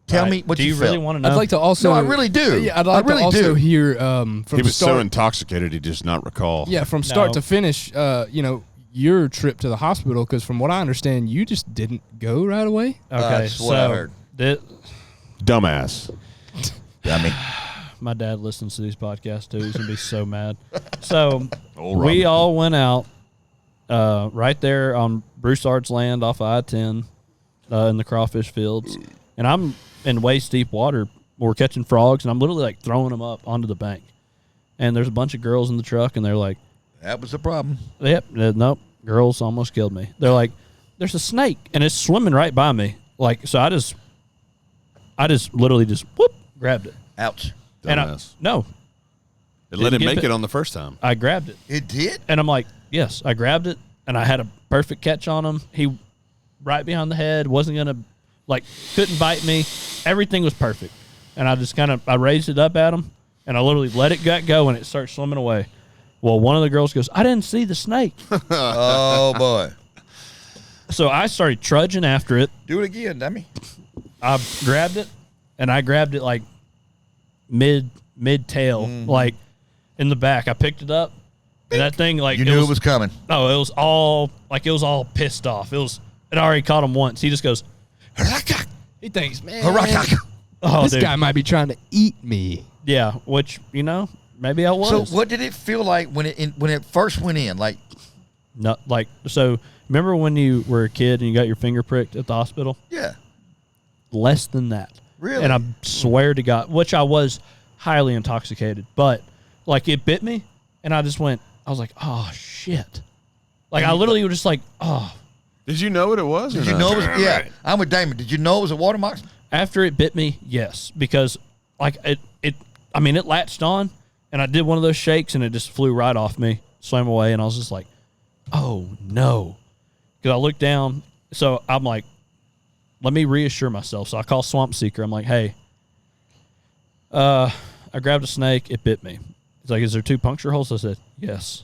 tell
Right.
me what
Do you
felt.
really want to know?
I'd like to also.
No, I really do.
Yeah, I'd like
I really
to also
do.
hear from
He was
start.
so intoxicated he does not recall.
Yeah, from start
No.
to finish. your trip to the hospital? Because from what I understand, you just didn't go right away.
Okay,
That's what I
so
heard.
Dumbass.
Dummy.
my dad listens to these podcasts too. He's gonna be so mad. So
Old
we
Robin.
all went out right there on Broussard's land off of I-10 in the crawfish fields, and I'm in waist deep water. We're catching frogs, and I'm literally like throwing them up onto the bank. And there's a bunch of girls in the truck, and they're like,
That was the problem.
"Yep, nope." Girls almost killed me. They're like, "There's a snake, and it's swimming right by me." Like, so I just literally just whoop grabbed it.
Ouch.
And
Dumbass. It let
didn't
it
get
make
it.
it on the first time.
I grabbed it.
It did?
And I'm like, yes, I grabbed it, and I had a perfect catch on him. He right behind the head, wasn't going to, couldn't bite me. Everything was perfect. And I just I raised it up at him, and I literally let it go, and it starts swimming away. Well, one of the girls goes, "I didn't see the snake."
Oh, boy.
So I started trudging after it.
Do it again, dummy.
I grabbed it, and I grabbed it like mid-tail, like in the back. I picked it up, and that thing, like,
You knew it was coming.
Oh, it was all pissed off. It already caught him once. He just goes,
He thinks, man,
"Oh,
this
dude."
guy might be trying to eat me.
Yeah, which, maybe I was.
So what did it feel like when it first went in? Like,
No, so remember when you were a kid and you got your finger pricked at the hospital?
yeah.
Less than that.
Really?
And I swear to God, which I was highly intoxicated, but it bit me, and I was like, oh shit. I literally was just like, oh.
Did you know what it was?
Did you know it was? Yeah. I'm with Damon. Did you know it was a water moccasin?
After it bit me, yes, because it latched on, and I did one of those shakes, and it just flew right off me, swam away, and I was just like, oh no, because I looked down. So I'm like, let me reassure myself. So I call Swamp Seeker. I'm like, hey, I grabbed a snake. It bit me. He's like, is there 2 puncture holes? I said, yes.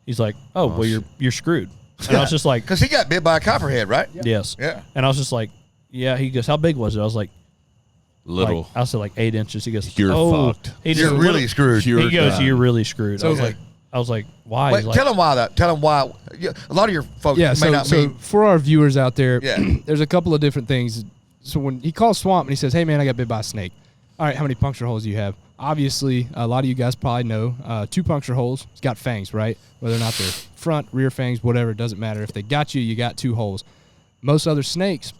He's like, oh well, you're screwed. And I was just like,
Because he got bit by a copperhead, right?
yes.
Yeah.
And I was just like, yeah. He goes, how big was it? I was like,
Little.
I said 8 inches. He goes,
You're
oh.
fucked.
He
You're
just
really screwed.
You're
He goes,
done.
you're really screwed.
So
I was like, why?
Wait,
He's like,
tell him why that. Tell him why. A lot of your folks
Yeah,
may not
so
mean.
for our viewers out there,
Yeah.
there's a couple of different things. So when he calls Swamp and he says, hey, man, I got bit by a snake. All right, how many puncture holes do you have? Obviously, a lot of you guys probably know 2 puncture holes. It's got fangs, right? Whether or not they're front, rear fangs, whatever, it doesn't matter. If they got you, you got 2 holes. Most other snakes,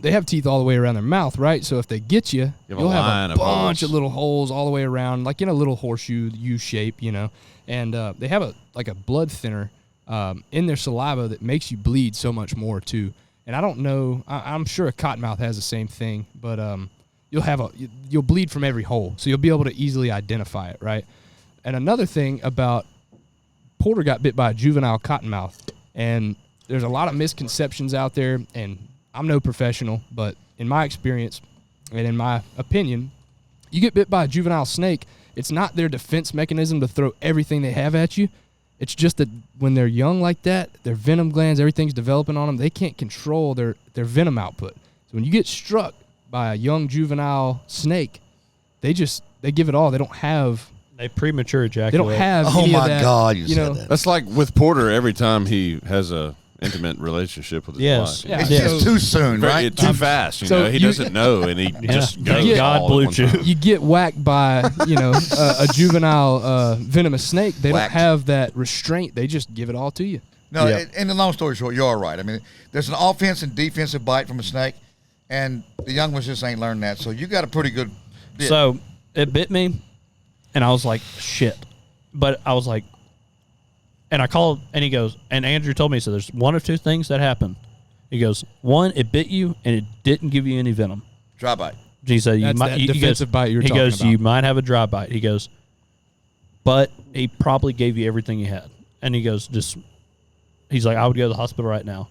they have teeth all the way around their mouth, right? So if they get you,
have a
you'll
line
have a
of
bunch
holes.
of little holes all the way around, like in a little horseshoe U shape, And they have a blood thinner in their saliva that makes you bleed so much more too. And I don't know, I'm sure a cottonmouth has the same thing, but you'll bleed from every hole, so you'll be able to easily identify it, right? And another thing about Porter got bit by a juvenile cottonmouth, and there's a lot of misconceptions out there, and I'm no professional, but in my experience and in my opinion, you get bit by a juvenile snake, it's not their defense mechanism to throw everything they have at you. It's just that when they're young like that, their venom glands, everything's developing on them, they can't control their venom output. So when you get struck by a young juvenile snake, they give it all. They don't have
premature ejaculate.
They don't have
Oh
any
my
of that,
God, you said that.
That's like with Porter every time he has a intimate relationship with his
Yes.
wife.
Yeah.
It's
Yeah.
just too soon, right?
Too fast,
So
He
you-
doesn't know, and he just goes
Thank God
all at
Blue
one
Chew.
time.
You get whacked by, a juvenile venomous snake. They
Whacked.
don't have that restraint. They just give it all to you.
No,
Yep.
and the long story short, you're right. I mean, there's an offensive and defensive bite from a snake, and the young ones just ain't learned that. So you got a pretty good bit.
So it bit me, and I was like, shit. But I was like, and I called, and he goes, and Andrew told me, so there's 1 of 2 things that happen. He goes, 1, it bit you, and it didn't give you any venom.
dry bite.
He said, you
That's
might,
that
he
defensive
goes,
bite you were
he
talking
goes,
about.
you might have a dry bite. He goes, but he probably gave you everything you had. And he goes, he's like, I would go to the hospital right now.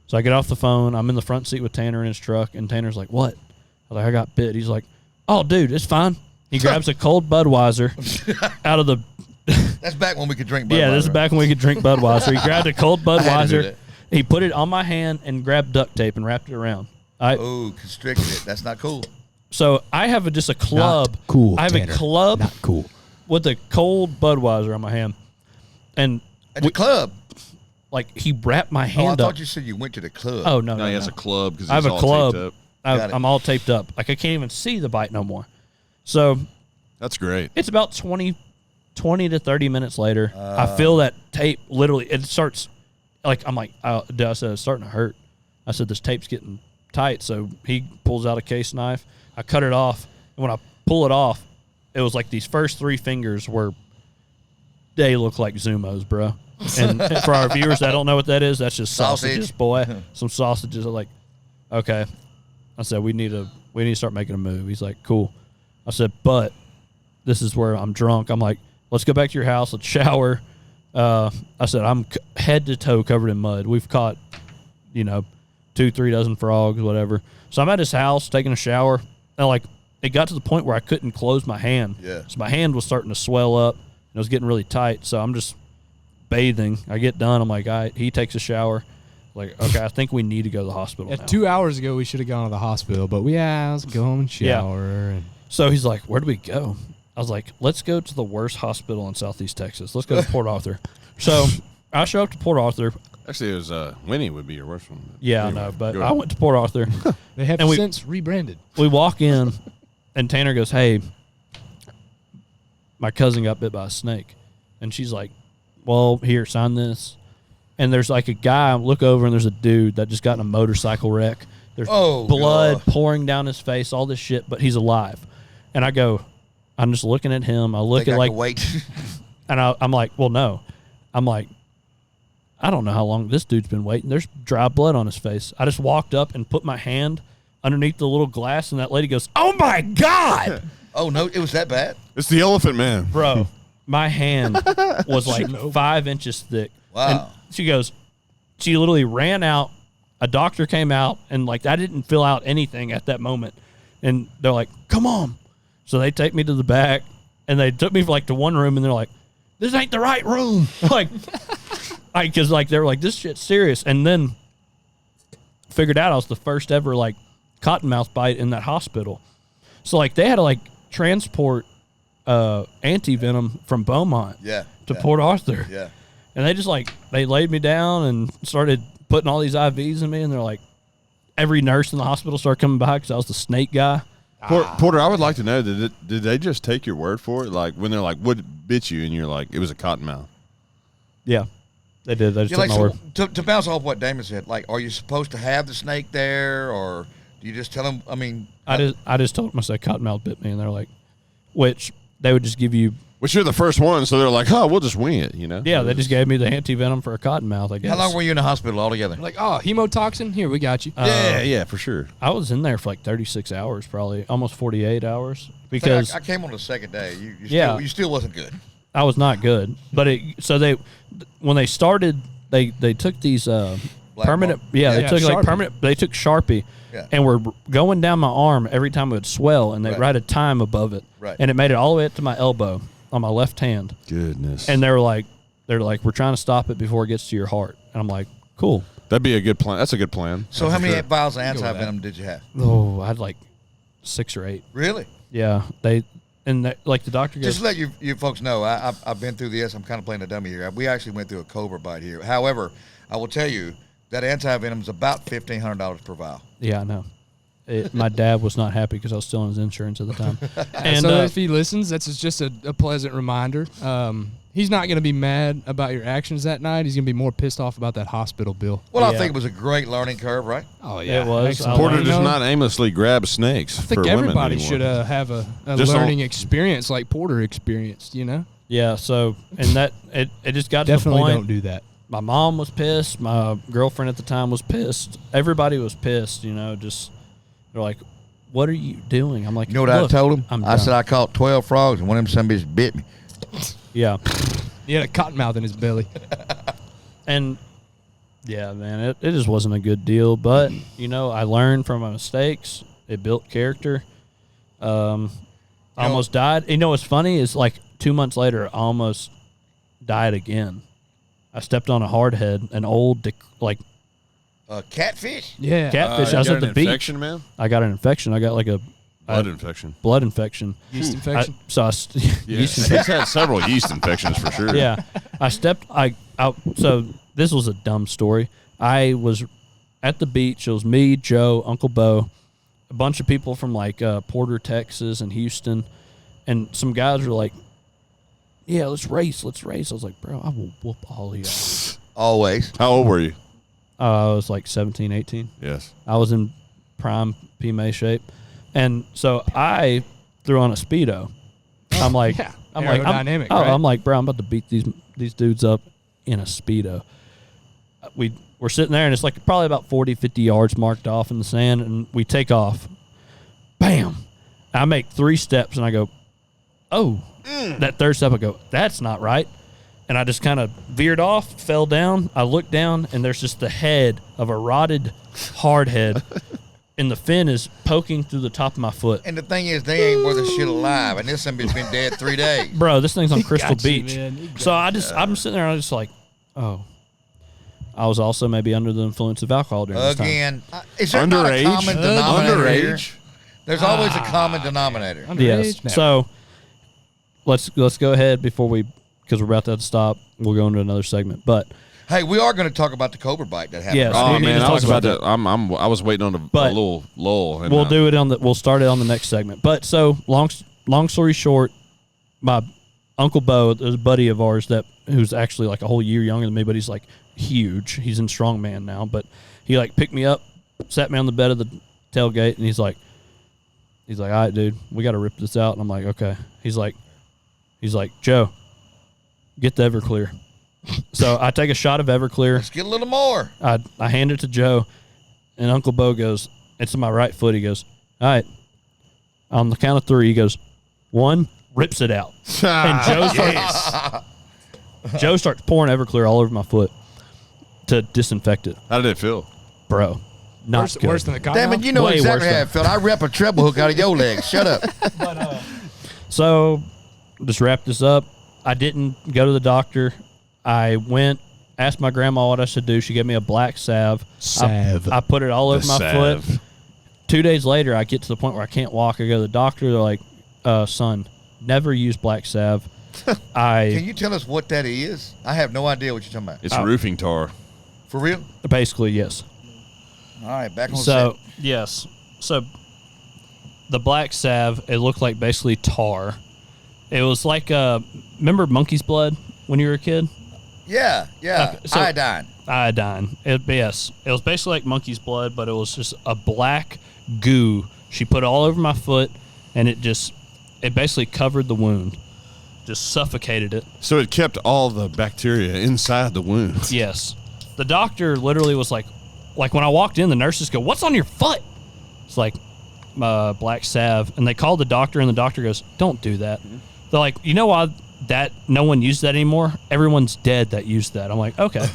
So I get off the phone. I'm in the front seat with Tanner in his truck, and Tanner's like, what? I was like, I got bit. He's like, oh, dude, it's fine. He grabs a cold Budweiser out of the
That's back when we could drink.
yeah, this is
Budweiser.
back when we could drink Budweiser. He grabbed a cold
had to do
Budweiser.
that.
He put it on my hand and grabbed duct tape and wrapped it around.
Oh, constricted it. That's not cool.
So I have just a club.
Not cool,
I have
Tanner.
a club
Not cool.
with a cold Budweiser on my hand. And
At the club.
like he wrapped my
Oh, I
hand up.
thought you said you went to the club.
Oh no,
No,
no,
he has
no.
a club because
I have a
all
club.
taped up.
Got it.
I'm all taped up. Like I can't even see the bite no more. So
That's great.
it's about 20 to 30 minutes later. I feel that tape literally. It starts like I'm like I said it's starting to hurt. I said this tape's getting tight. So he pulls out a case knife. I cut it off, and when I pull it off, it was like these first 3 fingers were. They look like Zumos, bro. And for our viewers that don't know what that is, that's just sausages, boy. Some sausages. I'm like, okay. I said we need to start making a move. He's like, cool. I said, but this is where I'm drunk. I'm like, let's go back to your house. Let's shower. I said I'm head to toe covered in mud. We've caught, 2-3 dozen frogs, whatever. So I'm at his house taking a shower, and like it got to the point where I couldn't close my hand.
Yeah.
So my hand was starting to swell up. It was getting really tight, so I'm just bathing. I get done. I'm like, he takes a shower. Like, okay, I think we need to go to the hospital now.
2 hours ago, we should have gone to the hospital, but let's go home and shower. And
So he's like, where do we go? I was like, let's go to the worst hospital in Southeast Texas. Let's go to Port Arthur. So I show up to Port Arthur.
Actually, it was Winnie would be your worst one.
Yeah,
Anyway,
I know, but
go
I
ahead.
went to Port Arthur.
they have
And we-
since rebranded.
We walk in, and Tanner goes, hey, my cousin got bit by a snake. And she's like, well, here, sign this. And there's like a guy, I look over, and there's a dude that just got in a motorcycle wreck. There's blood
God.
pouring down his face, all this shit, but he's alive. And I go, I'm just looking at him. I look
Think
at
I
like,
can wait.
and I'm like, well, no. I'm like, I don't know how long this dude's been waiting. There's dry blood on his face. I just walked up and put my hand underneath the little glass, and that lady goes, oh, my God.
Oh, no, it was that bad?
It's the Elephant Man.
Bro, my hand was like 5 inches thick.
Wow.
And she literally ran out. A doctor came out, and like I didn't fill out anything at that moment. And they're like, come on. So they take me to the back, and they took me to one room, and they're like, this ain't the right room. Because they were like, this shit's serious. And then figured out I was the first ever cottonmouth bite in that hospital. So they had to transport anti-venom from Beaumont
Yeah.
to Port Arthur.
Yeah.
And they just they laid me down and started putting all these IVs in me. And they're like, every nurse in the hospital started coming by because I was the snake guy.
Porter, I would like to know, did they just take your word for it? Like when they're like, what bit you? And you're like, it was a cottonmouth.
Yeah, they did. They just
Yeah,
took my word.
to bounce off what Damon said, are you supposed to have the snake there, or do you just tell them? I mean,
I just told them, I said, cottonmouth bit me. And they're like, which they would just give you.
Which you're the first one, so they're like, oh, we'll just wing it,
Yeah, they just gave me the anti-venom for a cottonmouth, I guess.
how long were you in the hospital altogether?
Hemotoxin? Here, we got you.
yeah, for sure.
I was in there for 36 hours, probably almost 48 hours, because
I came on the second day. You still wasn't good.
I was not good. But when they started, they took these permanent.
mark?
Yeah, they
Yeah,
took
Sharpie.
permanent. They took Sharpie,
Yeah.
and were going down my arm every time it would swell, and they
Right.
write a time above it,
Right.
and it made it all the way up to my elbow on my left hand,
Goodness.
and they're like, we're trying to stop it before it gets to your heart, and I'm like, cool.
That'd be a good plan. That's a good plan.
So how many
Sure.
vials of
with that.
anti-venom did you have?
Oh, I had 6 or 8.
Really?
Yeah, the doctor goes,
Just to let you folks know, I've been through this. I'm kind of playing a dummy here. We actually went through a cobra bite here. However, I will tell you that anti-venom is about $1,500 per vial.
yeah, I know. My dad was not happy because I was still on his insurance at the time. And
So if he listens, that's just a pleasant reminder. He's not going to be mad about your actions that night. He's going to be more pissed off about that hospital bill.
Well, I
Yeah.
think it was a great learning curve, right?
Oh,
It was.
Excellent.
Porter
You
does
know,
not aimlessly grab snakes
I think
for
everybody
women
should
anymore.
have a
Just
learning experience like Porter experienced,
Yeah, so and that it just got
Definitely
to the point.
don't do that.
My mom was pissed. My girlfriend at the time was pissed. Everybody was pissed. Just they're like, "What are you doing?" I'm like,
You know what
"Look,
I told him?
I'm
I said
done."
I caught 12 frogs, and one of them some bitches bit me.
Yeah,
He had a cottonmouth in his belly.
and yeah, man, it just wasn't a good deal. But I learned from my mistakes. It built character. I almost died. What's funny is 2 months later, I almost died again. I stepped on a hardhead, an old
Catfish?
Yeah.
catfish. I was
You
at
got
the
an
beach.
infection, man?
I got an infection. I got a
Blood infection.
blood infection.
Yeast infection.
Yeah.
Yeast
He's had several yeast infections for sure.
Yeah, I stepped. So this was a dumb story. I was at the beach. It was me, Joe, Uncle Bo, a bunch of people from like Porter, Texas, and Houston, and some guys were like, "Yeah, let's race." I was like, "Bro, I will whoop all of y'all."
Always.
How old were you?
I was like 17, 18.
Yes.
I was in prime PMA shape, and so I threw on a Speedo. I'm like,
Aerodynamic,
right?
right?
I'm like, bro, I'm about to beat these dudes up in a Speedo. We're sitting there, and it's like probably about 40, 50 yards marked off in the sand, and we take off. Bam! I make 3 steps, and I go, oh. That third step, I go, that's not right. And I just kind of veered off, fell down. I looked down, and there's just the head of a rotted hard head, and the fin is poking through the top of my foot.
And the thing is, they ain't worth a shit alive, and this somebody's been dead 3 days.
Bro, this thing's on Crystal
got you,
Beach.
man.
So I'm sitting there, and I'm just like, oh. I was also maybe under the influence of alcohol during this time.
Again, is there not a
Underage?
common denominator here?
Underage?
There's always a common denominator.
Yes.
Underage?
So let's go ahead because we're about to have to stop. We'll go into another segment. But
Hey, we are going to talk about the cobra bite that happened.
Yes.
right?
we
Oh
need to
man, I
talk
was about
about
to. I was waiting on a
But
little lull. And
we'll do it we'll start it on the next segment. But so long story short, my Uncle Bo is a buddy of ours who's actually like a whole year younger than me, but he's like huge. He's in strongman now, but he like picked me up, sat me on the bed of the tailgate, and he's like, all right, dude, we got to rip this out. And I'm like, okay. He's like, Joe, get the Everclear. So I take a shot of Everclear.
Let's get a little more.
I hand it to Joe, and Uncle Bo goes, it's in my right foot. He goes, all right. On the count of 3, he goes, 1, rips it out. And Joe starts pouring Everclear all over my foot to disinfect it.
How did it feel?
Bro, not
Worse,
good.
worse than a cotton
Damn it,
mouth?
you know
Way
exactly
worse
how it felt. I rep a treble hook out of your leg. Shut up.
So, just wrap this up. I didn't go to the doctor. I went, asked my grandma what I should do. She gave me a black salve.
Salve.
I put it all over my
salve.
foot. 2 days later, I get to the point where I can't walk. I go to the doctor. They're like, son, never use black salve.
Can you tell us what that is? I have no idea what you're talking about.
It's roofing tar.
For real?
Basically, yes.
All right, back on
So,
set.
yes. So, the black salve, it looked like basically tar. It was like, remember monkey's blood when you were a kid?
Yeah.
Okay, so-
Iodine.
Iodine. Yes. It was basically like monkey's blood, but it was just a black goo. She put it all over my foot, and it basically covered the wound. Just suffocated it.
So it kept all the bacteria inside the wound.
Yes. The doctor literally was like when I walked in, the nurses go, "What's on your foot?" It's like black salve. And they called the doctor, and the doctor goes, "Don't do that." They're like, "You know why that no one used that anymore? Everyone's dead that used that." I'm like, okay.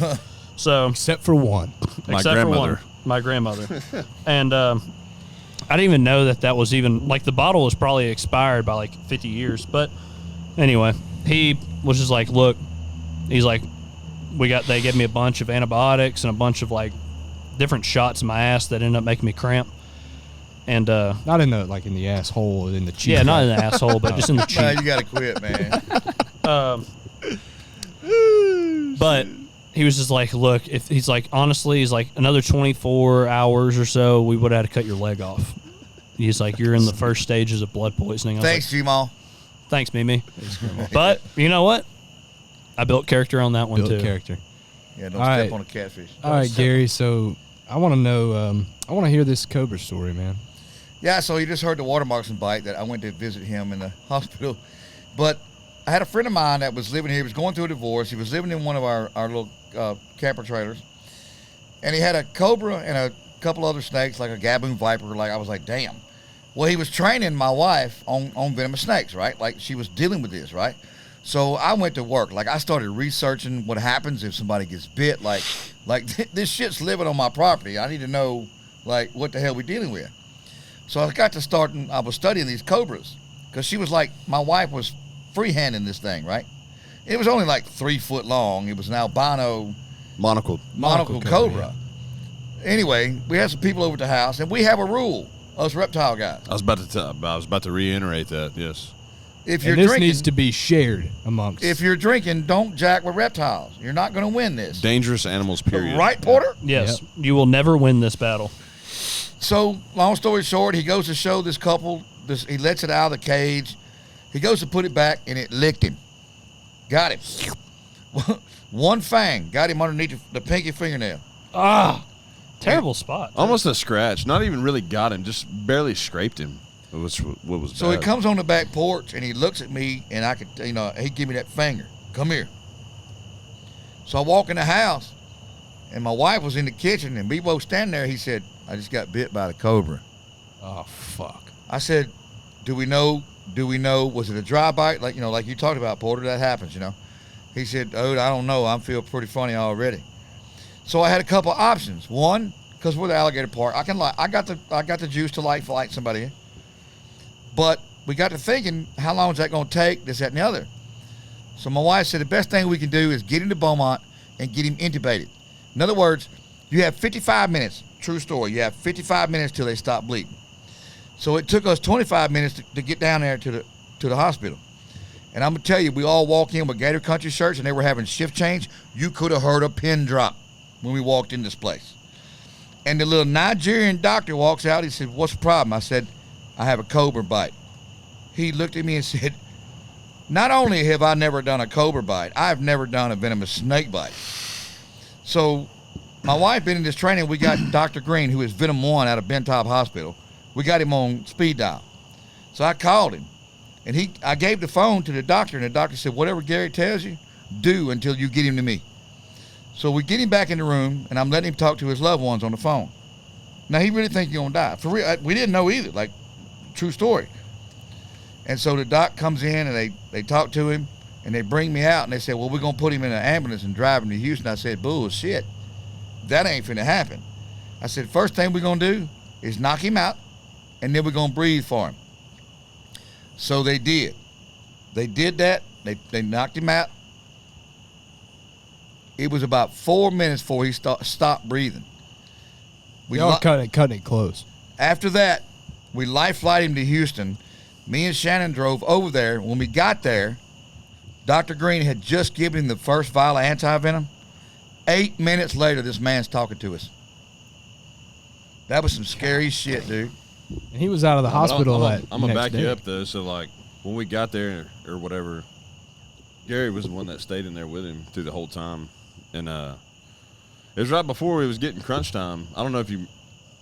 So
Except for one.
My
except
grandmother.
for one, my grandmother. And I didn't even know that was even, like, the bottle was probably expired by like 50 years. But anyway, he was just like, look, he's like, they gave me a bunch of antibiotics and a bunch of like different shots in my ass that ended up making me cramp. And
Not in the asshole, in the cheek.
yeah, not in the asshole, but just in the
Man,
cheek.
you got to quit, man.
But he was just like, look, if he's like, honestly, he's like, another 24 hours or so, we would have had to cut your leg off. He's like, you're in the first stages of blood poisoning. I was
Thanks, G-Maw.
like, thanks, Mimi. But you know what? I built character on that one
Built
too.
character.
Yeah, don't
All
step
right.
on a catfish.
All right, Gary. So I want to know. I want to hear this cobra story, man.
Yeah, so you just heard the water moccasin bite that I went to visit him in the hospital. But I had a friend of mine that was living here. He was going through a divorce. He was living in one of our little camper trailers. And he had a cobra and a couple other snakes, like a gaboon viper. Like, I was like, damn. Well, he was training my wife on venomous snakes, right? Like, she was dealing with this, right? So I went to work. Like, I started researching what happens if somebody gets bit. Like this shit's living on my property. I need to know, like, what the hell we dealing with. So I got to starting. I was studying these cobras because she was like, my wife was freehanding this thing, right? It was only like 3 foot long. It was an albino
Monocle.
monocle cobra. Anyway, we had some people over at the house, and we have a rule, us reptile guys.
I was about to reiterate that. Yes.
if you're
And this
drinking,
needs to be shared amongst.
if you're drinking, don't jack with reptiles. You're not going to win this.
Dangerous animals, period.
Right, Porter?
Yes, you will never win this battle.
So, long story short, he goes to show this couple. He lets it out of the cage. He goes to put it back, and it licked him. Got him. One fang got him underneath the pinky fingernail.
Terrible spot.
Almost a scratch. Not even really got him. Just barely scraped him. What was
So
bad.
he comes on the back porch, and he looks at me, and I could, he give me that finger. Come here. So I walk in the house, and my wife was in the kitchen, and we both standing there. He said, I just got bit by the cobra.
Oh, fuck.
I said, do we know, was it a dry bite? Like you talked about, Porter, that happens, He said, oh, I don't know. I feel pretty funny already. So I had a couple options. One, because we're the alligator park, I got the juice to fight somebody. But we got to thinking, how long is that going to take, this, that, and the other? So my wife said the best thing we can do is get him to Beaumont and get him intubated. In other words, you have 55 minutes. True story. You have 55 minutes till they stop bleeding. So it took us 25 minutes to get down there to the hospital. And I'm going to tell you, we all walk in with Gator Country shirts, and they were having shift change. You could have heard a pin drop when we walked in this place. And the little Nigerian doctor walks out. He said, what's the problem? I said, I have a cobra bite. He looked at me and said, not only have I never done a cobra bite, I've never done a venomous snake bite. So my wife been in this training. We got Dr. Green, who is Venom 1 out of Bentop Hospital. We got him on speed dial. So I called him, and I gave the phone to the doctor, and the doctor said, whatever Gary tells you, do until you get him to me. So we get him back in the room, and I'm letting him talk to his loved ones on the phone. Now, he really thinks he's going to die. For real, we didn't know either, like, true story. And so the doc comes in, and they talk to him, and they bring me out, and they said, well, we're going to put him in an ambulance and drive him to Houston. I said, bullshit. That ain't finna happen. I said, first thing we're going to do is knock him out, and then we're going to breathe for him. So they did. They did that. They knocked him out. It was about 4 minutes before he stopped breathing.
We all cutting it close.
After that, we life flighted him to Houston. Me and Shannon drove over there. When we got there, Dr. Green had just given him the first vial of anti-venom. 8 minutes later, this man's talking to us. That was some scary shit, dude.
And he was out of the hospital.
I'm gonna back you up though. So like when we got there or whatever, Gary was the one that stayed in there with him through the whole time, and it was right before it was getting crunch time. I don't know if you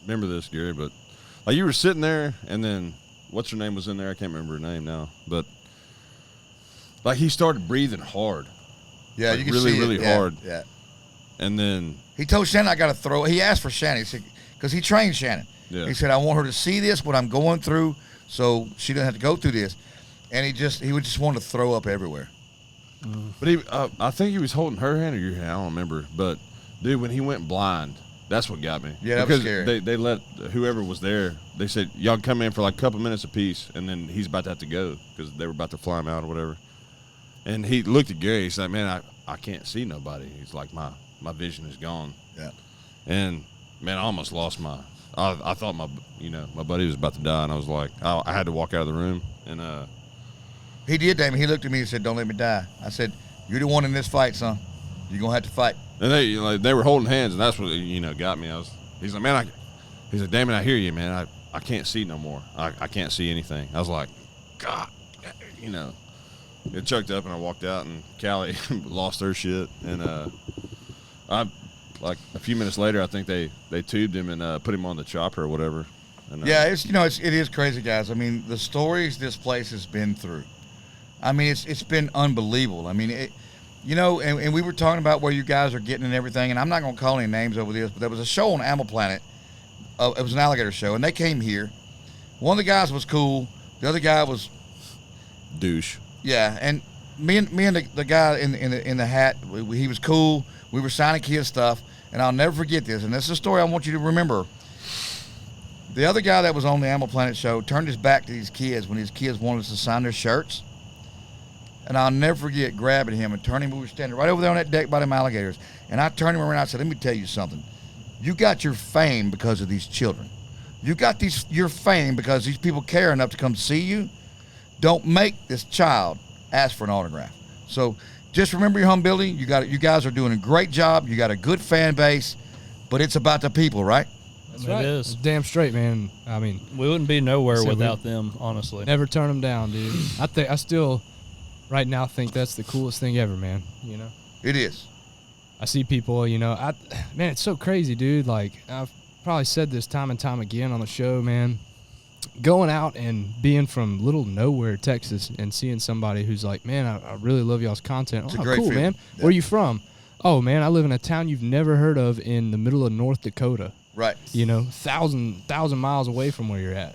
remember this, Gary, but like you were sitting there, and then what's her name was in there? I can't remember her name now, but like he started breathing hard.
Yeah,
like
you can
really,
see it.
really
Yeah,
hard.
Yeah.
And then
He told Shannon I got to throw. He asked for Shannon. He said, because he trained Shannon.
Yeah.
He said, I want her to see this, what I'm going through, so she doesn't have to go through this. And he would just want to throw up everywhere.
But I think he was holding her hand or your hand. I don't remember. But dude, when he went blind, that's what got me.
Yeah, that
because
was scary.
They let whoever was there. They said y'all come in for like a couple minutes apiece, and then he's about to have to go because they were about to fly him out or whatever. And he looked at Gary. He's like, "Man, I can't see nobody." He's like, "My vision is gone."
Yeah.
And man, I almost lost my. I thought my buddy was about to die, and I was like, I had to walk out of the room, and
He did, Damon. He looked at me and said, don't let me die. I said, you're the one in this fight, son. You're going to have to fight.
and they were holding hands, and that's what got me. He's like, man, he's like, Damon, I hear you, man. I can't see no more. I can't see anything. I was like, God, it choked up, and I walked out, and Callie lost her shit, and like a few minutes later, I think they tubed him and put him on the chopper or whatever. And,
Yeah, it is crazy, guys. I mean, the stories this place has been through. I mean, it's been unbelievable. I mean, and we were talking about where you guys are getting and everything, and I'm not going to call any names over this, but there was a show on Animal Planet. It was an alligator show, and they came here. One of the guys was cool. The other guy was
douche.
Yeah, and me and the guy in the hat, he was cool. We were signing kids stuff, and I'll never forget this. And this is a story I want you to remember. The other guy that was on the Animal Planet show turned his back to these kids when these kids wanted us to sign their shirts. And I'll never forget grabbing him and turning him. We were standing right over there on that deck by them alligators. And I turned him around and I said, let me tell you something. You got your fame because of these children. You got your fame because these people care enough to come see you. don't make this child ask for an autograph. So just remember your humility. You guys are doing a great job. You got a good fan base, but it's about the people, right?
That's
It
right.
is.
It's damn straight, man. I mean,
We wouldn't be nowhere
Said we-
without them, honestly.
never turn them down, dude. I still, right now, think that's the coolest thing ever, man. You know,
It is.
I see people, you know, man, it's so crazy, dude. Like, I've probably said this time and time again on the show, man. Going out and being from little nowhere, Texas, and seeing somebody who's like, man, I really love y'all's content.
It's a
Oh,
great
cool,
feeling.
man.
Yeah.
Where are you from? Oh, man, I live in a town you've never heard of in the middle of North Dakota.
Right.
You know, thousand miles away from where you're at.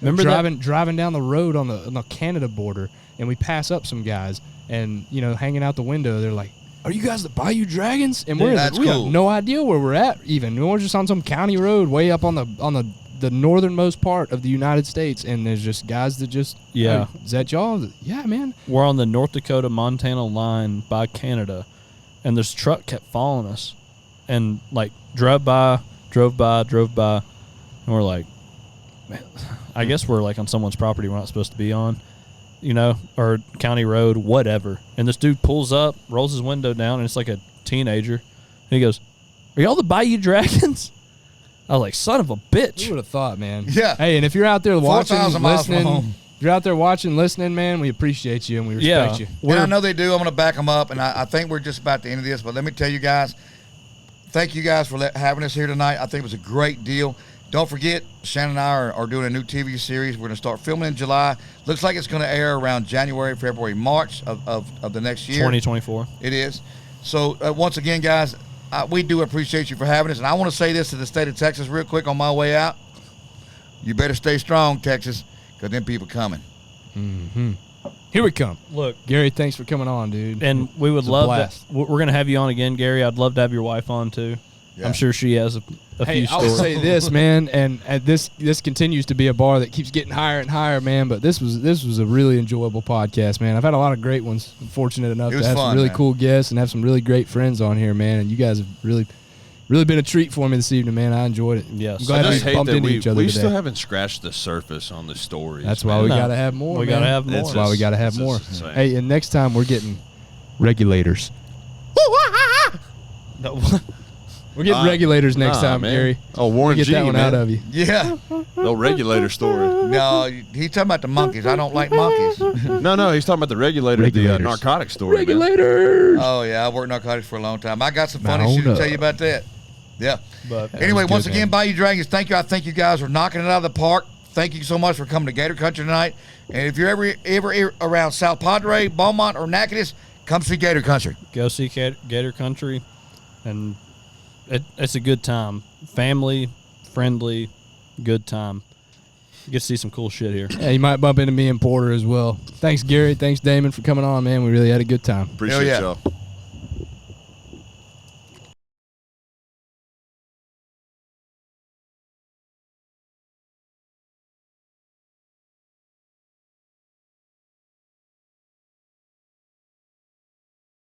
Remember
driving down the road on the Canada border, and we pass up some guys, and you know, hanging out the window, they're like, "Are you guys the Bayou Dragons?" And we
That's
have
cool.
no idea where we're at. Even we're just on some county road way up on the northernmost part of the United States, and there's just guys that just
Yeah.
"Oh, is that y'all? Yeah, man.
We're on the North Dakota-Montana line by Canada, and this truck kept following us, and like drove by, and we're like, man, I guess we're like on someone's property we're not supposed to be on, you know, or county road, whatever. And this dude pulls up, rolls his window down, and it's like a teenager, and he goes, "Are y'all the Bayou Dragons?" I was like, "Son of a
Who
bitch!"
would have thought, man?
Yeah.
Hey, and if you're out there watching,
4,000 miles from
listening,
home.
if you're out there watching, listening, man, we appreciate you and we respect you.
And I know they do. I'm going to back them up, and I think we're just about the end of this. But let me tell you guys, thank you guys for having us here tonight. I think it was a great deal. Don't forget, Shannon and I are doing a new TV series. We're going to start filming in July. Looks like it's going to air around January, February, March of the next year.
2024.
It is. So, once again, guys, we do appreciate you for having us. And I want to say this to the state of Texas real quick on my way out. You better stay strong, Texas, because them people coming.
Here we come.
Look,
Gary, thanks for coming on, dude.
and we would
It's a
love
blast.
that. We're going to have you on again, Gary. I'd love to have your wife on too.
Yeah.
I'm sure she has a
Hey,
few
I'll
stories.
say this, man, and this continues to be a bar that keeps getting higher and higher, man. But this was a really enjoyable podcast, man. I've had a lot of great ones. I'm fortunate enough
It
to
was
have
fun,
some really
man.
cool guests and have some really great friends on here, man. And you guys have really been a treat for me this evening, man. I enjoyed it.
Yes.
I'm glad
I
we
just hate
bumped
that
into each other
we
today.
still haven't scratched the surface on the stories.
That's why
man.
we
No.
gotta have more.
We
man.
gotta have more.
That's why we gotta have
It's
more.
just insane.
Hey, and next time we're getting regulators. We're getting regulators next
Nah,
time,
man.
Gary.
Oh, Warren
Get
G,
that one
man.
out of you.
Yeah.
No regulator story.
No, he's talking about the monkeys. I don't like monkeys.
No, he's talking about the regulator,
Regulators.
the narcotic story. Man.
Regulators.
Oh, yeah. I worked narcotics for a long time. I got some funny
Bound
shit to
up.
tell you about that. Yeah.
But
Anyway,
was
once
good,
again,
man.
Bayou Dragons, thank you. I think you guys are knocking it out of the park. Thank you so much for coming to Gator Country tonight. And if you're ever around South Padre, Beaumont, or Natchitoches, come see Gator Country.
go see Gator Country, and it's a good time. Family, friendly, good time. You get to see some cool shit here.
Yeah, you might bump into me and Porter as well. Thanks, Gary. Thanks, Damon, for coming on, man. We really had a good time.
Appreciate
yeah.
y'all.